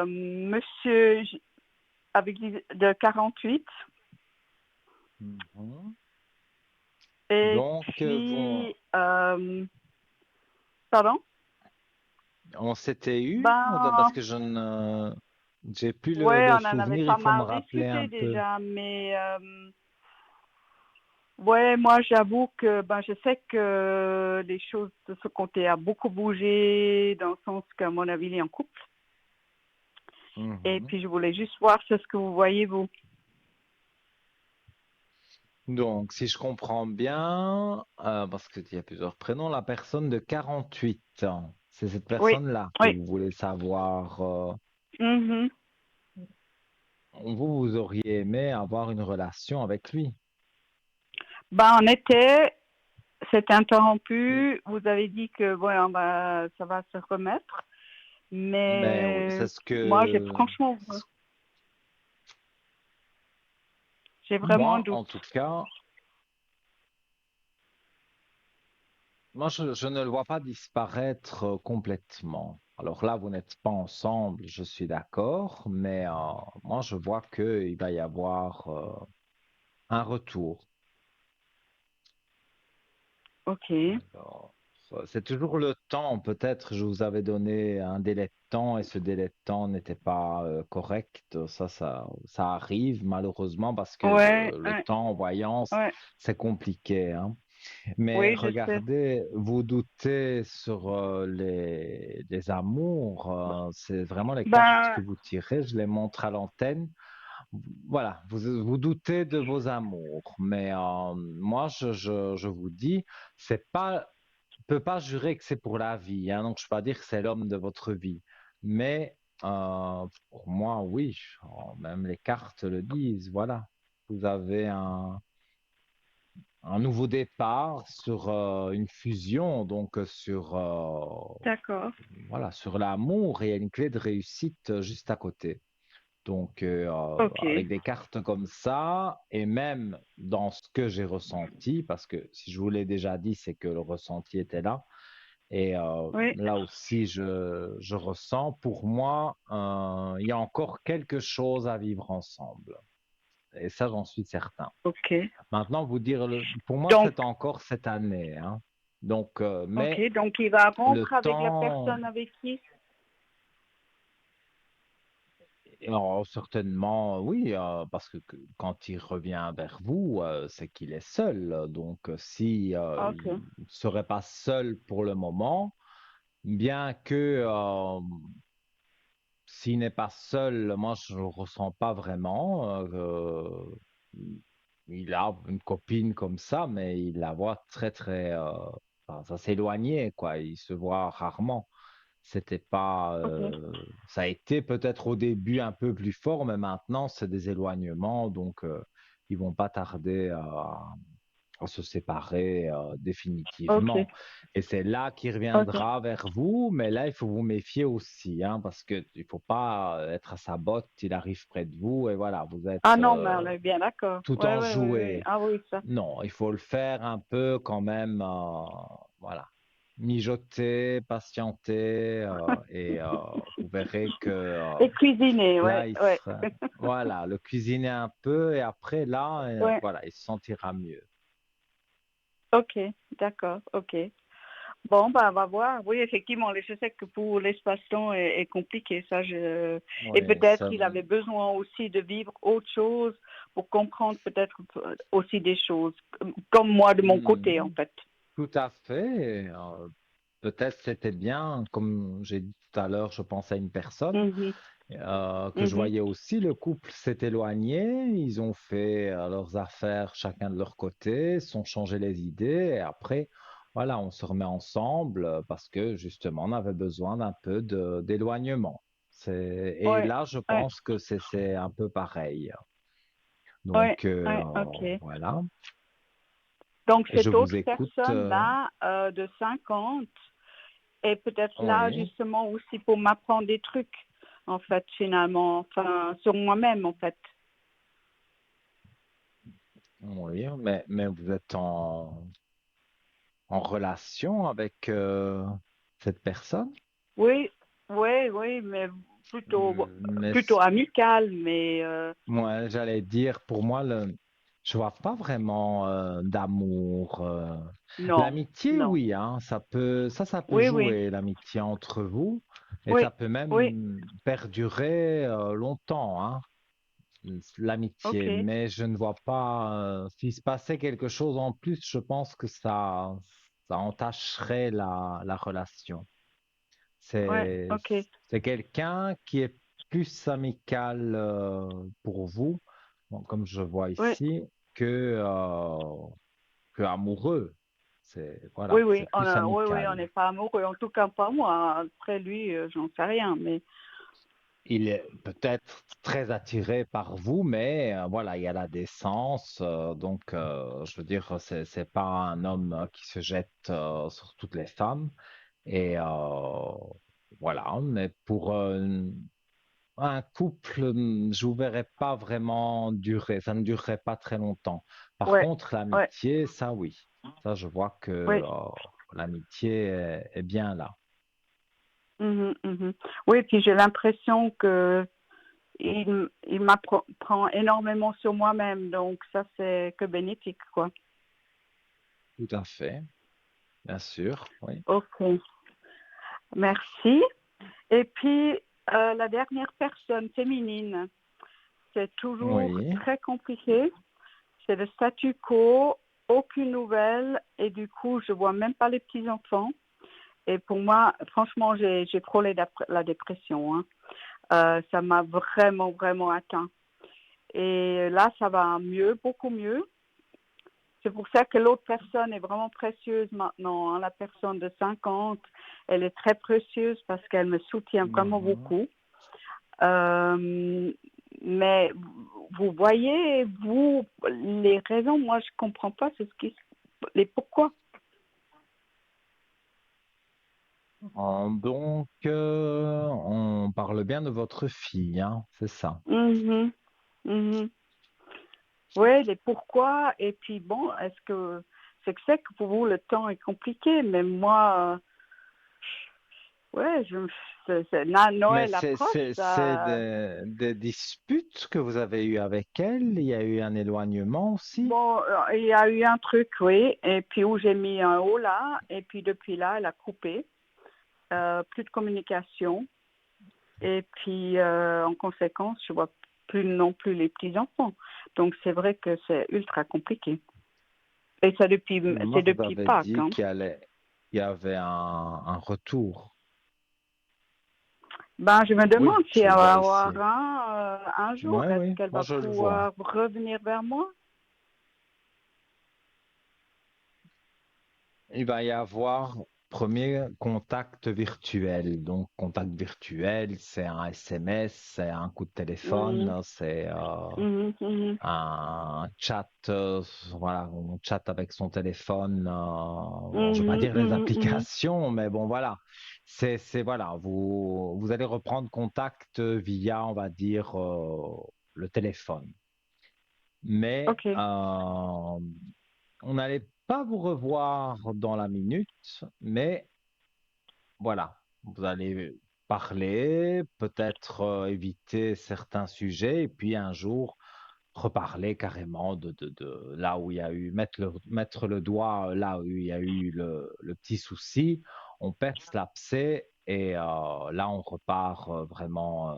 monsieur de 48. Mhm. Et Donc, puis, pardon? on s'était eu, parce Ben, que je ne, j'ai plus ouais, le on en avait souvenir, il pas faut me mal rappeler discuté un peu. déjà, mais ouais, moi j'avoue que ben je sais que les choses de ce côté a beaucoup bougé dans le sens qu'à mon avis il est en couple. Et Mhm. puis je voulais juste voir ce que vous voyez vous. Donc, si je comprends bien, parce qu'il y a plusieurs prénoms, la personne de 48 ans, c'est cette Oui, personne-là que oui. vous voulez savoir. Mhm. Vous auriez aimé avoir une relation avec lui. Ben c'est Mm. interrompu. Vous avez dit que voilà, ça va se remettre, Mais oui, mais moi franchement, j'ai vraiment un moi, doute. en tout cas, moi, je ne le vois pas disparaître complètement. Alors là, vous n'êtes pas ensemble, je suis d'accord, mais moi, je vois qu'il va y avoir un retour. Ok. Alors, c'est toujours le temps. Peut-être je vous avais donné un délai de temps et ce délai de temps n'était pas correct. Ça arrive malheureusement parce que Ouais, le ouais, temps en voyance, ouais. c'est compliqué, hein. Mais Oui, je sais. regardez, vous doutez sur les amours. C'est vraiment les cartes que Ben, vous tirez. Je les montre à l'antenne. Voilà, vous doutez de vos amours, mais moi, je vous dis, c'est pas, je peux pas jurer que c'est pour la vie, hein, donc je peux pas dire que c'est l'homme de votre vie, mais pour moi, oui, même les cartes le disent, voilà, vous avez un nouveau départ sur une fusion, donc sur, d'accord. voilà, sur l'amour et il y a une clé de réussite juste à côté. Donc, Ok. avec des cartes comme ça, et même dans ce que j'ai ressenti, parce que si je vous l'ai déjà dit, c'est que le ressenti était là. Et Oui. là aussi, je ressens, pour moi, il y a encore quelque chose à vivre ensemble. Et ça, j'en suis certain. Ok. Maintenant, vous dire, pour moi, Donc, c'est encore cette année, hein. Donc, ok. mais Donc, il va le rompre avec la temps. personne avec qui? Alors, certainement, oui, parce que quand il revient vers vous, c'est qu'il est seul. Donc, si Ok. il ne serait pas seul pour le moment, bien que s'il n'est pas seul, moi, je ne le ressens pas vraiment. Il a une copine comme ça, mais il la voit très, très, enfin, ça s'éloignait, quoi. Il se voit rarement. C'était pas, Ok. ça a été peut-être au début un peu plus fort, mais maintenant c'est des éloignements. Donc, ils vont pas tarder à se séparer Ok, définitivement. Et c'est là qu'il ok. reviendra vers vous, mais là, il faut vous méfier aussi, hein, parce que il faut pas être à sa botte, il arrive près de vous et voilà, vous Ah êtes non, mais on est bien d'accord. tout Ouais, ouais, ouais, ouais. enjoué. Ah oui, ça. Non, il faut le faire un peu quand même, mijoter, patienter, et vous verrez que Et cuisiner, là, ouais, ouais. voilà, le cuisiner un peu et après là, Ouais, voilà, il se sentira mieux. ok, d'accord, ok. Bon, bah, on va voir. Oui, effectivement, je sais que pour l'espace-temps est compliqué, ça. Et Oui, peut-être qu'il avait besoin aussi de vivre autre chose pour comprendre peut-être aussi des choses, comme moi de mon côté, en Hmm, fait. tout à fait. Peut-être c'était bien, comme j'ai dit tout à l'heure, je pense à une personne Mhm, que je mhm. voyais aussi. Le couple s'est éloigné, ils ont fait leurs affaires chacun de leur côté, se sont changé les idées et après, voilà, on se remet ensemble parce que justement, on avait besoin d'un peu d'éloignement. Et Ouais, là, je ouais, pense que c'est un peu pareil. ouais, Donc, ouais, ok. voilà. Donc, Et je cette vous autre écoute. personne-là, de 50, est peut-être là Oui, justement aussi pour m'apprendre des trucs, en fait, finalement, enfin, sur moi-même, en fait. oui, mais vous êtes en relation avec cette personne? Oui, oui, oui, mais plutôt, Mais plutôt amical, mais moi, j'allais dire, pour moi, je vois pas vraiment d'amour. non, L'amitié, non. oui, hein, ça peut Oui, oui, jouer, l'amitié entre vous, et oui, ça peut oui, même perdurer longtemps, hein, l'amitié. ok. Mais je ne vois pas, s'il se passait quelque chose en plus, je pense que ça entacherait la relation. Ouais, C'est, ok. c'est quelqu'un qui est plus amical pour vous, bon, comme je vois Oui, ici, que amoureux. oui, Voilà, oui, c'est plus oui, oui, on amical. n'est pas amoureux, en tout cas pas moi. Après lui, j'en sais rien, mais Il est peut-être très attiré par vous, mais voilà, il y a la décence. Donc, je veux dire, c'est pas un homme qui se jette sur toutes les femmes. Et voilà, mais pour un couple, je ne vous verrais pas vraiment durer, ça ne durerait pas très longtemps. Par ouais, contre, ouais, l'amitié, ça oui, ça je vois que oui. l'amitié est bien là. Mhm, mhm. Oui, puis j'ai l'impression que il m'apprend énormément sur moi-même, donc ça c'est que bénéfique, quoi. Tout à fait, bien sûr, oui. Ok, merci. Et puis la dernière personne féminine, c'est toujours Oui, très compliqué. C'est le statu quo, aucune nouvelle, et du coup je vois même pas les petits enfants. Et pour moi, franchement, j'ai frôlé la dépression, hein. Ça m'a vraiment, vraiment atteint. Et là, ça va mieux, beaucoup mieux. C'est pour ça que l'autre personne est vraiment précieuse maintenant, hein. La personne de 50, elle est très précieuse parce qu'elle me soutient vraiment mhm. beaucoup. Euh, mais vous voyez, vous, les raisons, moi, je comprends pas les pourquoi. Donc, on parle bien de votre fille, hein, c'est ça. Mhm, mhm. Oui, les pourquoi. Et puis bon, est-ce que c'est que pour vous le temps est compliqué, mais moi, ouais, Mais Noël approche, c'est ça. des disputes que vous avez eues avec elle. Il y a eu un éloignement aussi. Bon, il y a eu un truc, oui, et puis où j'ai mis un haut là, et puis depuis là, elle a coupé, plus de communication, et puis en conséquence, je vois plus non plus les petits enfants. Donc c'est vrai que c'est ultra compliqué. Et ça Moi, c'est vous depuis avez Pâques, dit hein. il y avait un retour. Ben, je me demande Oui, si je elle va vois avoir ici. un jour. Oui, Est-ce oui, qu'elle moi va je le vois. pouvoir revenir vers moi? Il va y avoir premier contact virtuel. Donc, contact virtuel, c'est un SMS, c'est un coup de Mhm, téléphone, c'est mhm, mhm, un chat, voilà, on chatte avec son téléphone. Bon, je vais pas mhm, dire les mhm, mhm. applications, mais bon, voilà. Voilà, vous allez reprendre contact via, on va dire, le téléphone. Mais Ok, on n'allait pas vous revoir dans la minute, mais voilà, vous allez parler, peut-être éviter certains sujets, et puis un jour reparler carrément de là où il y a eu, mettre le doigt là où il y a eu le petit souci, on perce l'abcès et là on repart vraiment,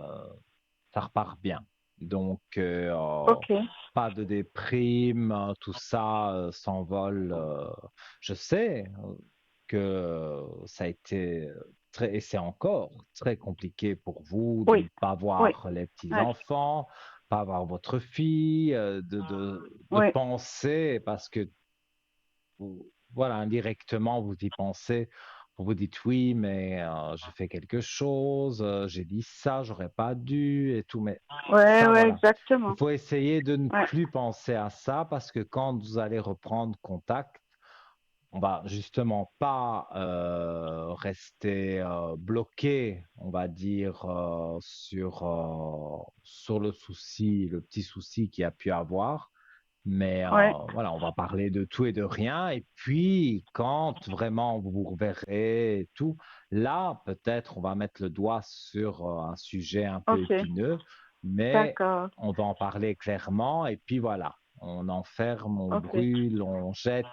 ça repart bien. Donc, ok, pas de déprime, tout ça s'envole. Je sais que ça a été très, et c'est encore très compliqué pour vous de ne oui, pas oui, voir les ouais, petits-enfants, pas voir votre fille, de oui, penser, parce que voilà, indirectement, vous y pensez, vous vous dites oui, mais j'ai fait quelque chose, j'ai dit ça, j'aurais pas dû et tout, mais ouais, ça, ouais, voilà. Il exactement. faut essayer de ne Ouais, plus penser à ça parce que quand vous allez reprendre contact, on va justement pas rester bloqué, on va dire, sur le souci, le petit souci qu'il y a pu avoir. Mais ouais, voilà, on va parler de tout et de rien. Et puis, quand vraiment vous vous reverrez et tout, là, peut-être on va mettre le doigt sur un sujet un peu ok, épineux, mais d'accord, on va en parler clairement. Et puis voilà, on enferme, on ok, brûle, on jette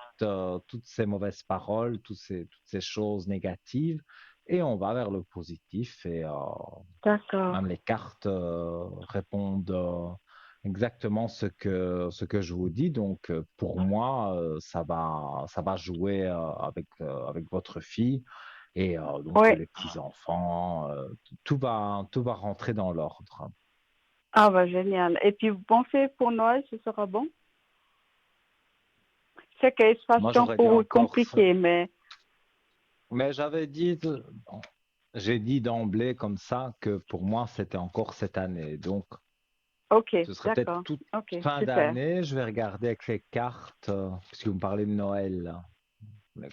toutes ces mauvaises paroles, toutes ces choses négatives, et on va vers le positif. Et d'accord, même les cartes répondent exactement ce que je vous dis. Donc, pour moi, ça va jouer avec votre fille et donc ouais. les petits-enfants. Tout va rentrer dans l'ordre. Ah bah génial. Et puis vous pensez pour Noël, ce sera bon? Je sais que l'espace Moi, j'aurais dit temporel est encore, compliqué, mais mais j'ai dit d'emblée comme ça que pour moi, c'était encore cette année. Donc, ok, ce serait peut-être d'accord, toute ok, fin super. d'année. Je vais regarder avec les cartes, puisque vous me parlez de Noël. Mais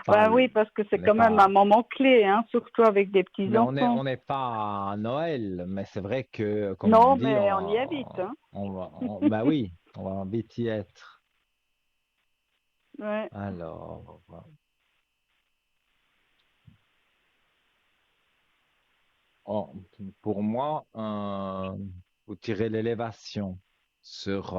pas, Bah oui, parce que c'est on n'est quand même un pas, moment clé, hein, surtout avec des mais petits-enfants. on n'est pas à Noël. Mais c'est vrai que, comme on Non, dit, mais on y habite, hein. bah oui, on va vite y être. Ouais, Alors, oh, pour moi, vous tirez l'élévation sur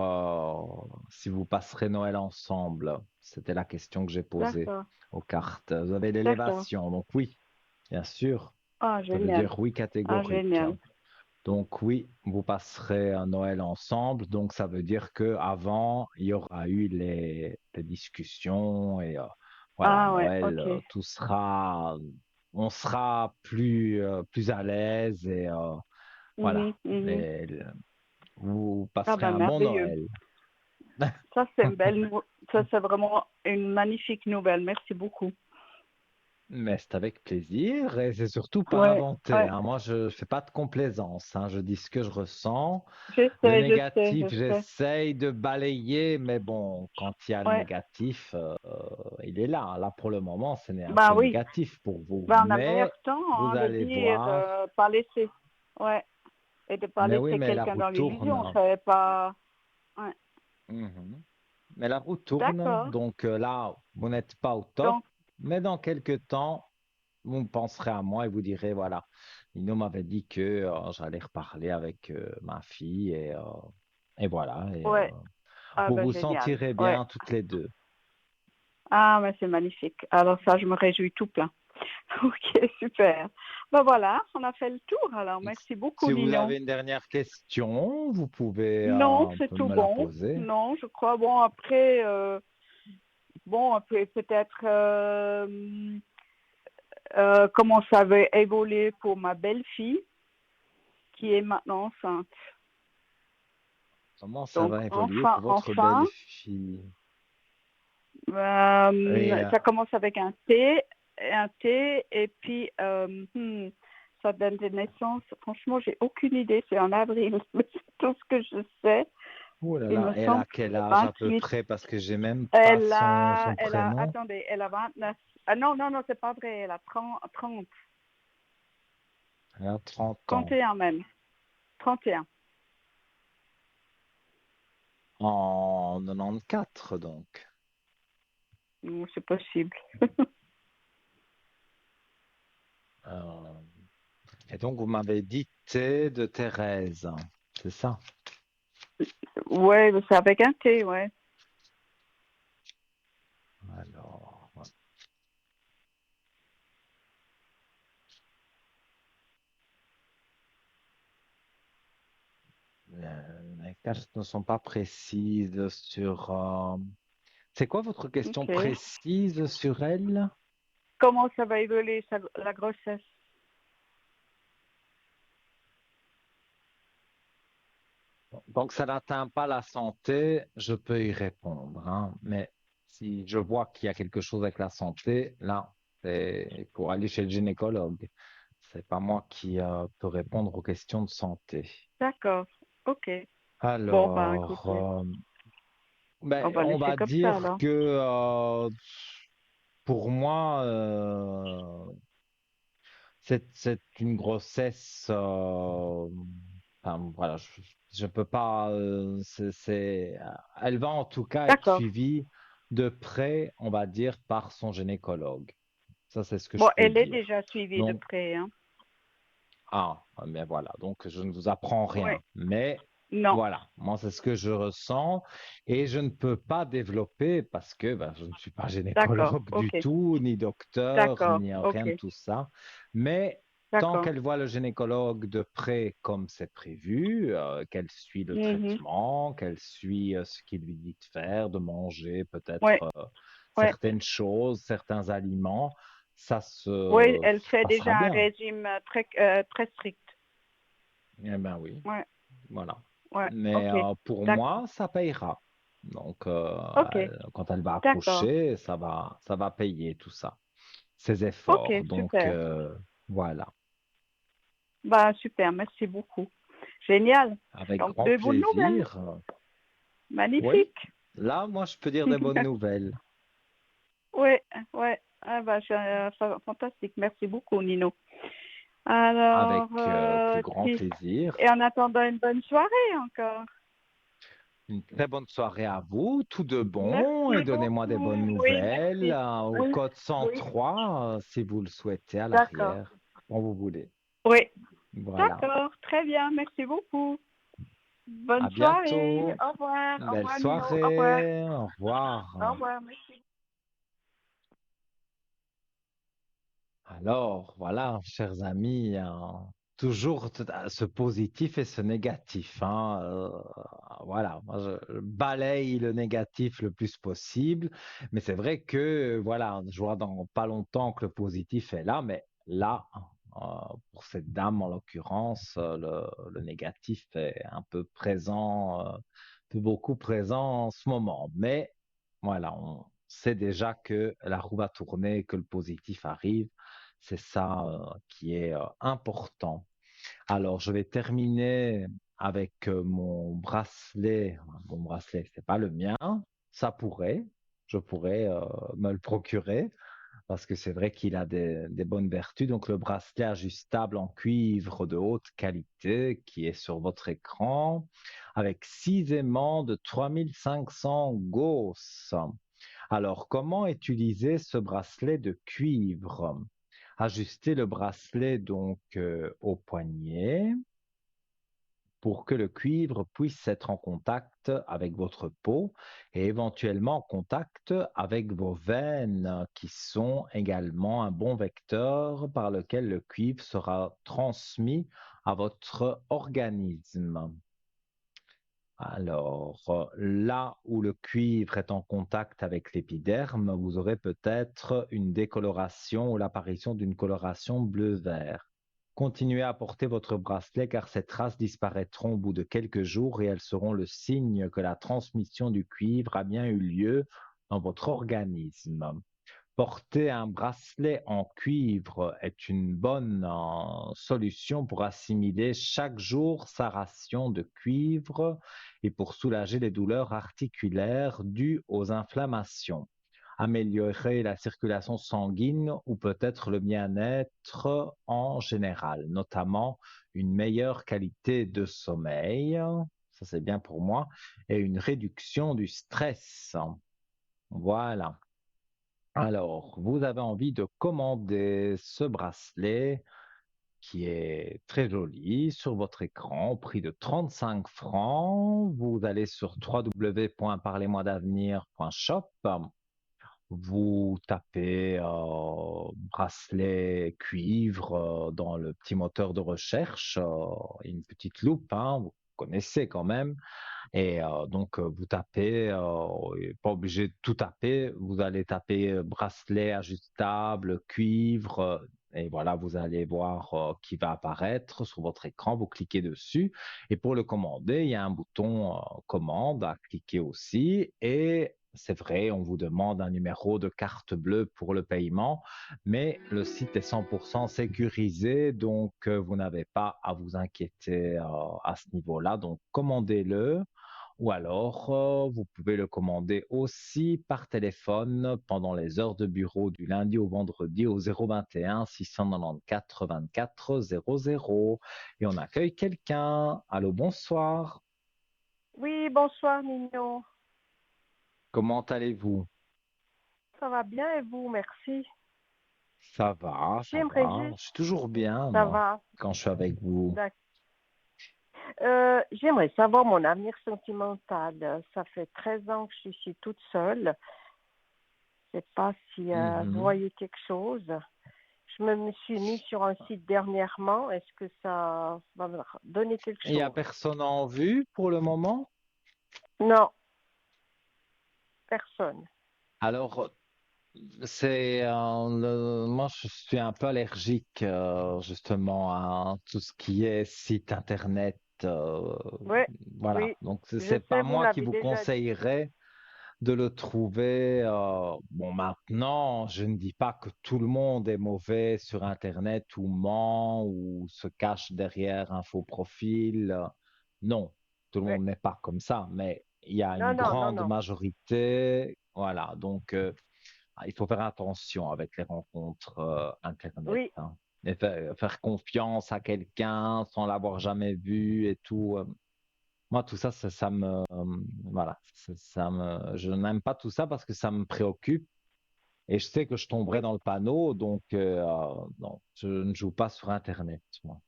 si vous passerez Noël ensemble. C'était la question que j'ai posée d'accord, aux cartes. Vous avez d'accord. l'élévation, donc oui, bien sûr. Ah, Ça veut génial. dire oui Ah, catégorique. génial. Donc oui, vous passerez un Noël ensemble. Donc ça veut dire que avant, il y aura eu les discussions et voilà, Ah ouais, Noël, ok. on sera plus à l'aise et Mhm, voilà. mhm. Vous Ah passerez ben un bon merveilleux. Noël. Ça, c'est une ça, c'est vraiment une magnifique nouvelle. Merci beaucoup. Mais c'est avec plaisir et c'est surtout pas Ouais, inventé, ouais. hein. Moi, je fais pas de complaisance, hein. Je dis ce que je ressens. Je Le sais, je sais, négatif, je sais. j'essaye de balayer, mais bon, quand il y a le Ouais. négatif, il est là. Là, pour le moment, ce n'est un Ben que oui. négatif pour vous. Ben, on a Mais meilleur temps vous hein, de allez dire, voir. pas laisser. Ouais. Et de pas Mais oui, laisser mais la quelqu'un roue dans l'illusion. Je tourne. savais pas. Ouais. Mhm. Mais la roue tourne, D'accord. donc là, vous n'êtes pas au top. Donc, Mais dans quelques temps, vous penserez à moi et vous direz, voilà, Lino m'avait dit que j'allais reparler avec ma fille et voilà. ouais. Ah Vous ben vous génial. sentirez Ouais. bien toutes les deux. Ah, mais c'est magnifique. Alors ça, je me réjouis tout plein. Ok, super. Ben voilà, on a fait le tour. Alors, merci beaucoup, Si vous Ninon. avez une dernière question, vous pouvez Non, c'est tout me la bon. poser. Non, je crois. Bon, après, bon, peut-être comment ça va évoluer pour ma belle-fille qui est maintenant enceinte. Comment ça Donc, va évoluer pour votre enfin, belle-fille? Et ça commence avec un T un T et puis sa date de naissance, franchement, j'ai aucune idée, c'est en avril, mais c'est tout ce que je sais. Oh là Il là, me elle semble a que c'est quel le âge à peu 28. près? Parce que j'ai même pas son prénom. Attendez, elle a 29. Ah non, non, non, c'est pas vrai, elle a 30, Elle a 30 ans. 31 même. 31. En 94, donc. C'est possible. Euh, et donc, vous m'avez dit T de Thérèse, c'est ça? Ouais, c'est avec un T, ouais. Alors, les cartes ne sont pas précises sur... C'est quoi votre question Ok. précise sur elle? Comment ça va évoluer la grossesse? Donc, ça n'atteint pas la santé, je peux y répondre, hein. Mais si je vois qu'il y a quelque chose avec la santé, là, c'est pour aller chez le gynécologue. C'est pas moi qui peux répondre aux questions de santé. D'accord. Ok. Bon, ben Alors, écoutez, on ben, va on laisser va comme ça dire alors. que pour moi, c'est une grossesse. Enfin, voilà, je peux pas. Elle va en tout cas être D'accord. suivie de près, on va dire, par son gynécologue. Ça, c'est ce que Bon, je peux elle est dire. déjà suivie de Donc, près, hein. mais voilà. Donc, je ne vous apprends Ouais. rien. Mais Non. voilà, moi, c'est ce que je ressens et je ne peux pas développer parce que ben, je ne suis pas D'accord. gynécologue du Ok. tout, ni docteur, D'accord. ni rien Ok. de tout ça. Mais tant D'accord. qu'elle voit le gynécologue de près comme c'est prévu, qu'elle suit le Mhm. traitement, qu'elle suit ce qu'il lui dit de faire, de manger peut-être Ouais. Ouais. certaines choses, certains aliments, ça Oui, se elle fait passera déjà un bien. régime très strict. Eh ben oui. Ouais. Voilà. Ouais. Mais Ok. pour D'accord. moi, ça payera. Donc, Ok. quand elle va D'accord. accoucher, ça va payer tout ça, ses Ok. efforts. Donc, Super. voilà, Bah, super. Merci beaucoup. Génial. avec Donc, grand de bonnes nouvelles. plaisir. Oui, Magnifique. là, moi, je peux dire des bonnes nouvelles. Oui, ouais. Ah bah, fantastique. Merci beaucoup, Nino. Avec Alors, plus grand et plaisir. en attendant une bonne soirée encore. Une très bonne soirée à vous, tout de bon, et Merci donnez-moi des bonnes beaucoup. Oui, nouvelles merci. au Oui, code oui. 103, si vous le souhaitez, à D'accord. l'arrière, quand vous voulez. Oui, Voilà. d'accord. Très bien. Merci beaucoup. Bonne À soirée. bientôt. Au revoir. Au Belle revoir, Nino. Au revoir. soirée. Au Au revoir. revoir. Merci. Alors, voilà, chers amis, toujours ce positif et ce négatif, hein. Voilà, moi, je balaye le négatif le plus possible, mais c'est vrai que, voilà, je vois dans pas longtemps que le positif est là, mais là, pour cette dame en l'occurrence, le négatif est un peu présent, un peu beaucoup présent en ce moment. Mais voilà, on sait déjà que la roue va tourner, que le positif arrive. C'est ça qui est important. Alors, je vais terminer avec mon bracelet. Mon bracelet, c'est pas le mien. Ça pourrait, je pourrais me le procurer parce que c'est vrai qu'il a des bonnes vertus. Donc, le bracelet ajustable en cuivre de haute qualité qui est sur votre écran avec 6 aimants de 3500 Gauss. Alors, comment utiliser ce bracelet de cuivre? Ajuster le bracelet donc au poignet pour que le cuivre puisse être en contact avec votre peau et éventuellement en contact avec vos veines qui sont également un bon vecteur par lequel le cuivre sera transmis à votre organisme. Alors, là où le cuivre est en contact avec l'épiderme, vous aurez peut-être une décoloration ou l'apparition d'une coloration bleu-vert. Continuez à porter votre bracelet car ces traces disparaîtront au bout de quelques jours et elles seront le signe que la transmission du cuivre a bien eu lieu dans votre organisme. Porter un bracelet en cuivre est une bonne solution pour assimiler chaque jour sa ration de cuivre et pour soulager les douleurs articulaires dues aux inflammations, améliorer la circulation sanguine ou peut-être le bien-être en général, notamment une meilleure qualité de sommeil, ça c'est bien pour moi, et une réduction du stress. Voilà. Alors, vous avez envie de commander ce bracelet qui est très joli sur votre écran au prix de 35 francs. Vous allez sur www.parlez-moi-d'avenir.shop. Vous tapez bracelet cuivre dans le petit moteur de recherche, une petite loupe, hein, vous connaissez quand même. Et donc, vous tapez, pas obligé de tout taper, vous allez taper bracelet ajustable, cuivre, et voilà, vous allez voir qui va apparaître sur votre écran, vous cliquez dessus. Et pour le commander, il y a un bouton commande à cliquer aussi. Et c'est vrai, on vous demande un numéro de carte bleue pour le paiement, mais le site est 100% sécurisé, donc vous n'avez pas à vous inquiéter à ce niveau-là. Donc, commandez-le. Ou alors, vous pouvez le commander aussi par téléphone pendant les heures de bureau du lundi au vendredi au 021 694 24 00. Et on accueille quelqu'un. Allô, bonsoir. Oui, bonsoir Nino. Comment allez-vous? Ça va bien et vous, merci. Ça va, ça J'aimerais va. juste... Je suis toujours bien, Ça moi, va. quand je suis avec vous. J'aimerais savoir mon avenir sentimental. Ça fait 13 ans que je suis ici toute seule. Je ne sais pas si vous voyez quelque chose. Je me suis mise sur un site dernièrement. Est-ce que ça va me donner quelque chose? Il n'y a personne en vue pour le moment? Non, personne. Alors, moi, je suis un peu allergique justement à tout ce qui est site internet. Oui, Voilà. oui. Donc, Je c'est sais, pas vous me moi qui l'avez vous déjà dit. conseillerais de le trouver. Bon, maintenant, je ne dis pas que tout le monde est mauvais sur internet ou ment ou se cache derrière un faux profil. Non, tout le Oui. monde n'est pas comme ça, mais il y a Non, une non, non, grande non. majorité. Voilà. Donc, il faut faire attention avec les rencontres Internet, Oui, hein. Et faire confiance à quelqu'un sans l'avoir jamais vu et tout. Moi, tout ça, ça me, voilà, je n'aime pas tout ça parce que ça me préoccupe et je sais que je tomberai oui. dans le panneau, donc non, je ne joue pas sur Internet, moi.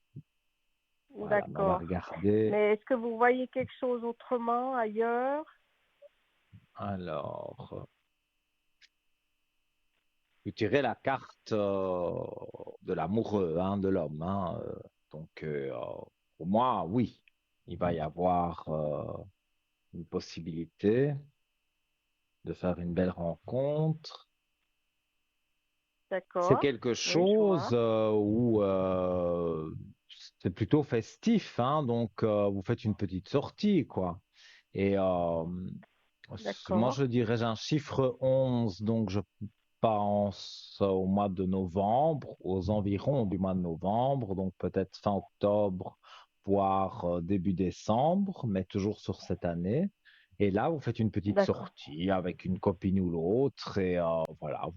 Voilà, mais on va D'accord. regarder. Mais est-ce que vous voyez quelque chose autrement, ailleurs? Alors, vous tirez la carte de l'amoureux, hein, de l'homme, hein, donc, pour moi, oui, il va y avoir une possibilité de faire une belle rencontre. C'est D'accord. quelque Oui, je chose vois. où c'est plutôt festif, hein, donc vous faites une petite sortie, quoi. Et moi, D'accord. je dirais j'ai un chiffre 11, donc je pense au mois de novembre, aux environs du mois de novembre, donc peut-être fin octobre, voire début décembre, mais toujours sur cette année. Et là, vous faites une petite D'accord. sortie avec une copine ou l'autre, et voilà,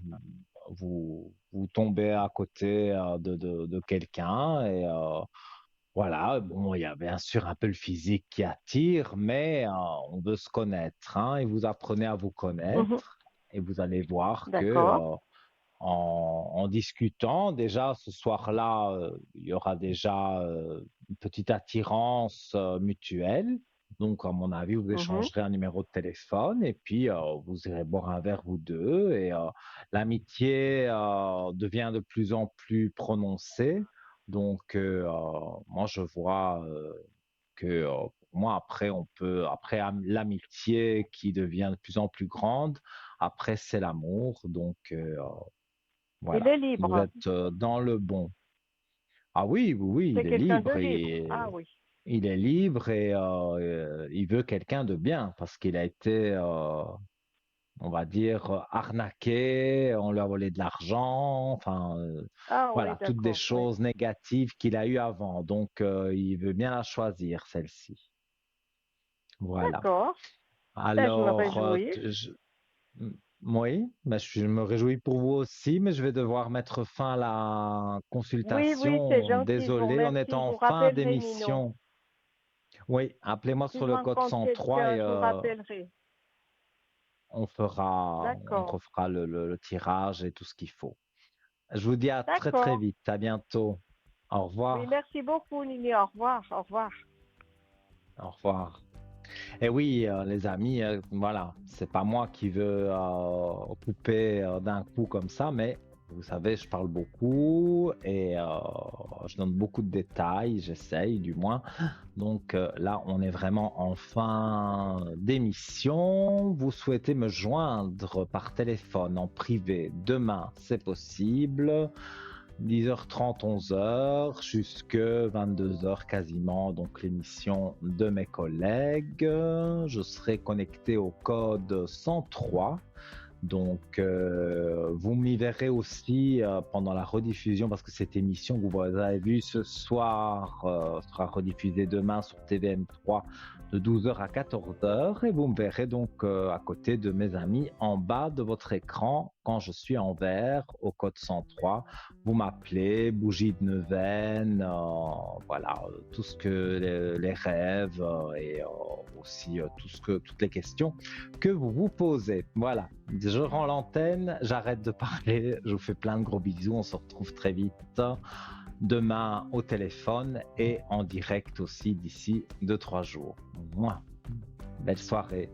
vous tombez à côté de quelqu'un, et voilà, bon, il y a bien sûr un peu le physique qui attire, mais on veut se connaître, hein, et vous apprenez à vous Mhm. connaître. Et vous allez voir que D'accord. en discutant, déjà ce soir-là, il y aura déjà une petite attirance mutuelle. Donc, à mon avis, vous Mhm. échangerez un numéro de téléphone et puis vous irez boire un verre vous deux et l'amitié devient de plus en plus prononcée. Donc, moi, je vois que pour moi, après, après l'amitié qui devient de plus en plus grande, après, c'est l'amour. Donc, Il voilà, est vous libre. êtes dans le bon. Ah oui, oui, oui, C'est il est quelqu'un de libre libre. et Ah oui. il est libre et il veut quelqu'un de bien parce qu'il a été on va dire, arnaqué, on lui a volé de l'argent, enfin, Ah oui, voilà, toutes des d'accord, oui. choses négatives qu'il a eues avant. Donc, il veut bien la choisir, celle-ci. Voilà. D'accord. Ben, je me Alors, réjouis. m- oui, ben, je me réjouis pour vous aussi, mais je vais devoir mettre fin à la Oui, oui, c'est consultation. gentil, je vous Désolé, on est remercie. Je en vous fin rappellerai, Nino. d'émission. Oui, appelez-moi Si sur je le code rencontre 103 quelqu'un, et je vous rappellerai. on D'accord. refera le tirage et tout ce qu'il faut. Je vous dis à très très D'accord. vite. À bientôt. Au Oui, revoir. merci beaucoup, Nino. Au revoir. Au revoir. Au revoir. Et oui, les amis, voilà, c'est pas moi qui veux couper d'un coup comme ça, mais vous savez, je parle beaucoup et je donne beaucoup de détails, j'essaye du moins. Donc là, on est vraiment en fin d'émission. Vous souhaitez me joindre par téléphone en privé demain, c'est possible. 10h30, 11h, jusque 22h quasiment, donc l'émission de mes collègues. Je serai connecté au code 103. Donc, vous m'y verrez aussi pendant la rediffusion parce que cette émission que vous avez vue ce soir sera rediffusée demain sur TVM3 de 12h à 14h et vous me verrez donc à côté de mes amis en bas de votre écran quand je suis en vert au code 103. Vous m'appelez, bougie de neuvaine, voilà, tout ce que les rêves et aussi toutes les questions que vous vous posez. Voilà, je rends l'antenne, j'arrête de parler, je vous fais plein de gros bisous, on se retrouve très vite demain au téléphone et en direct aussi d'ici 2-3 jours. Mouah. Belle soirée.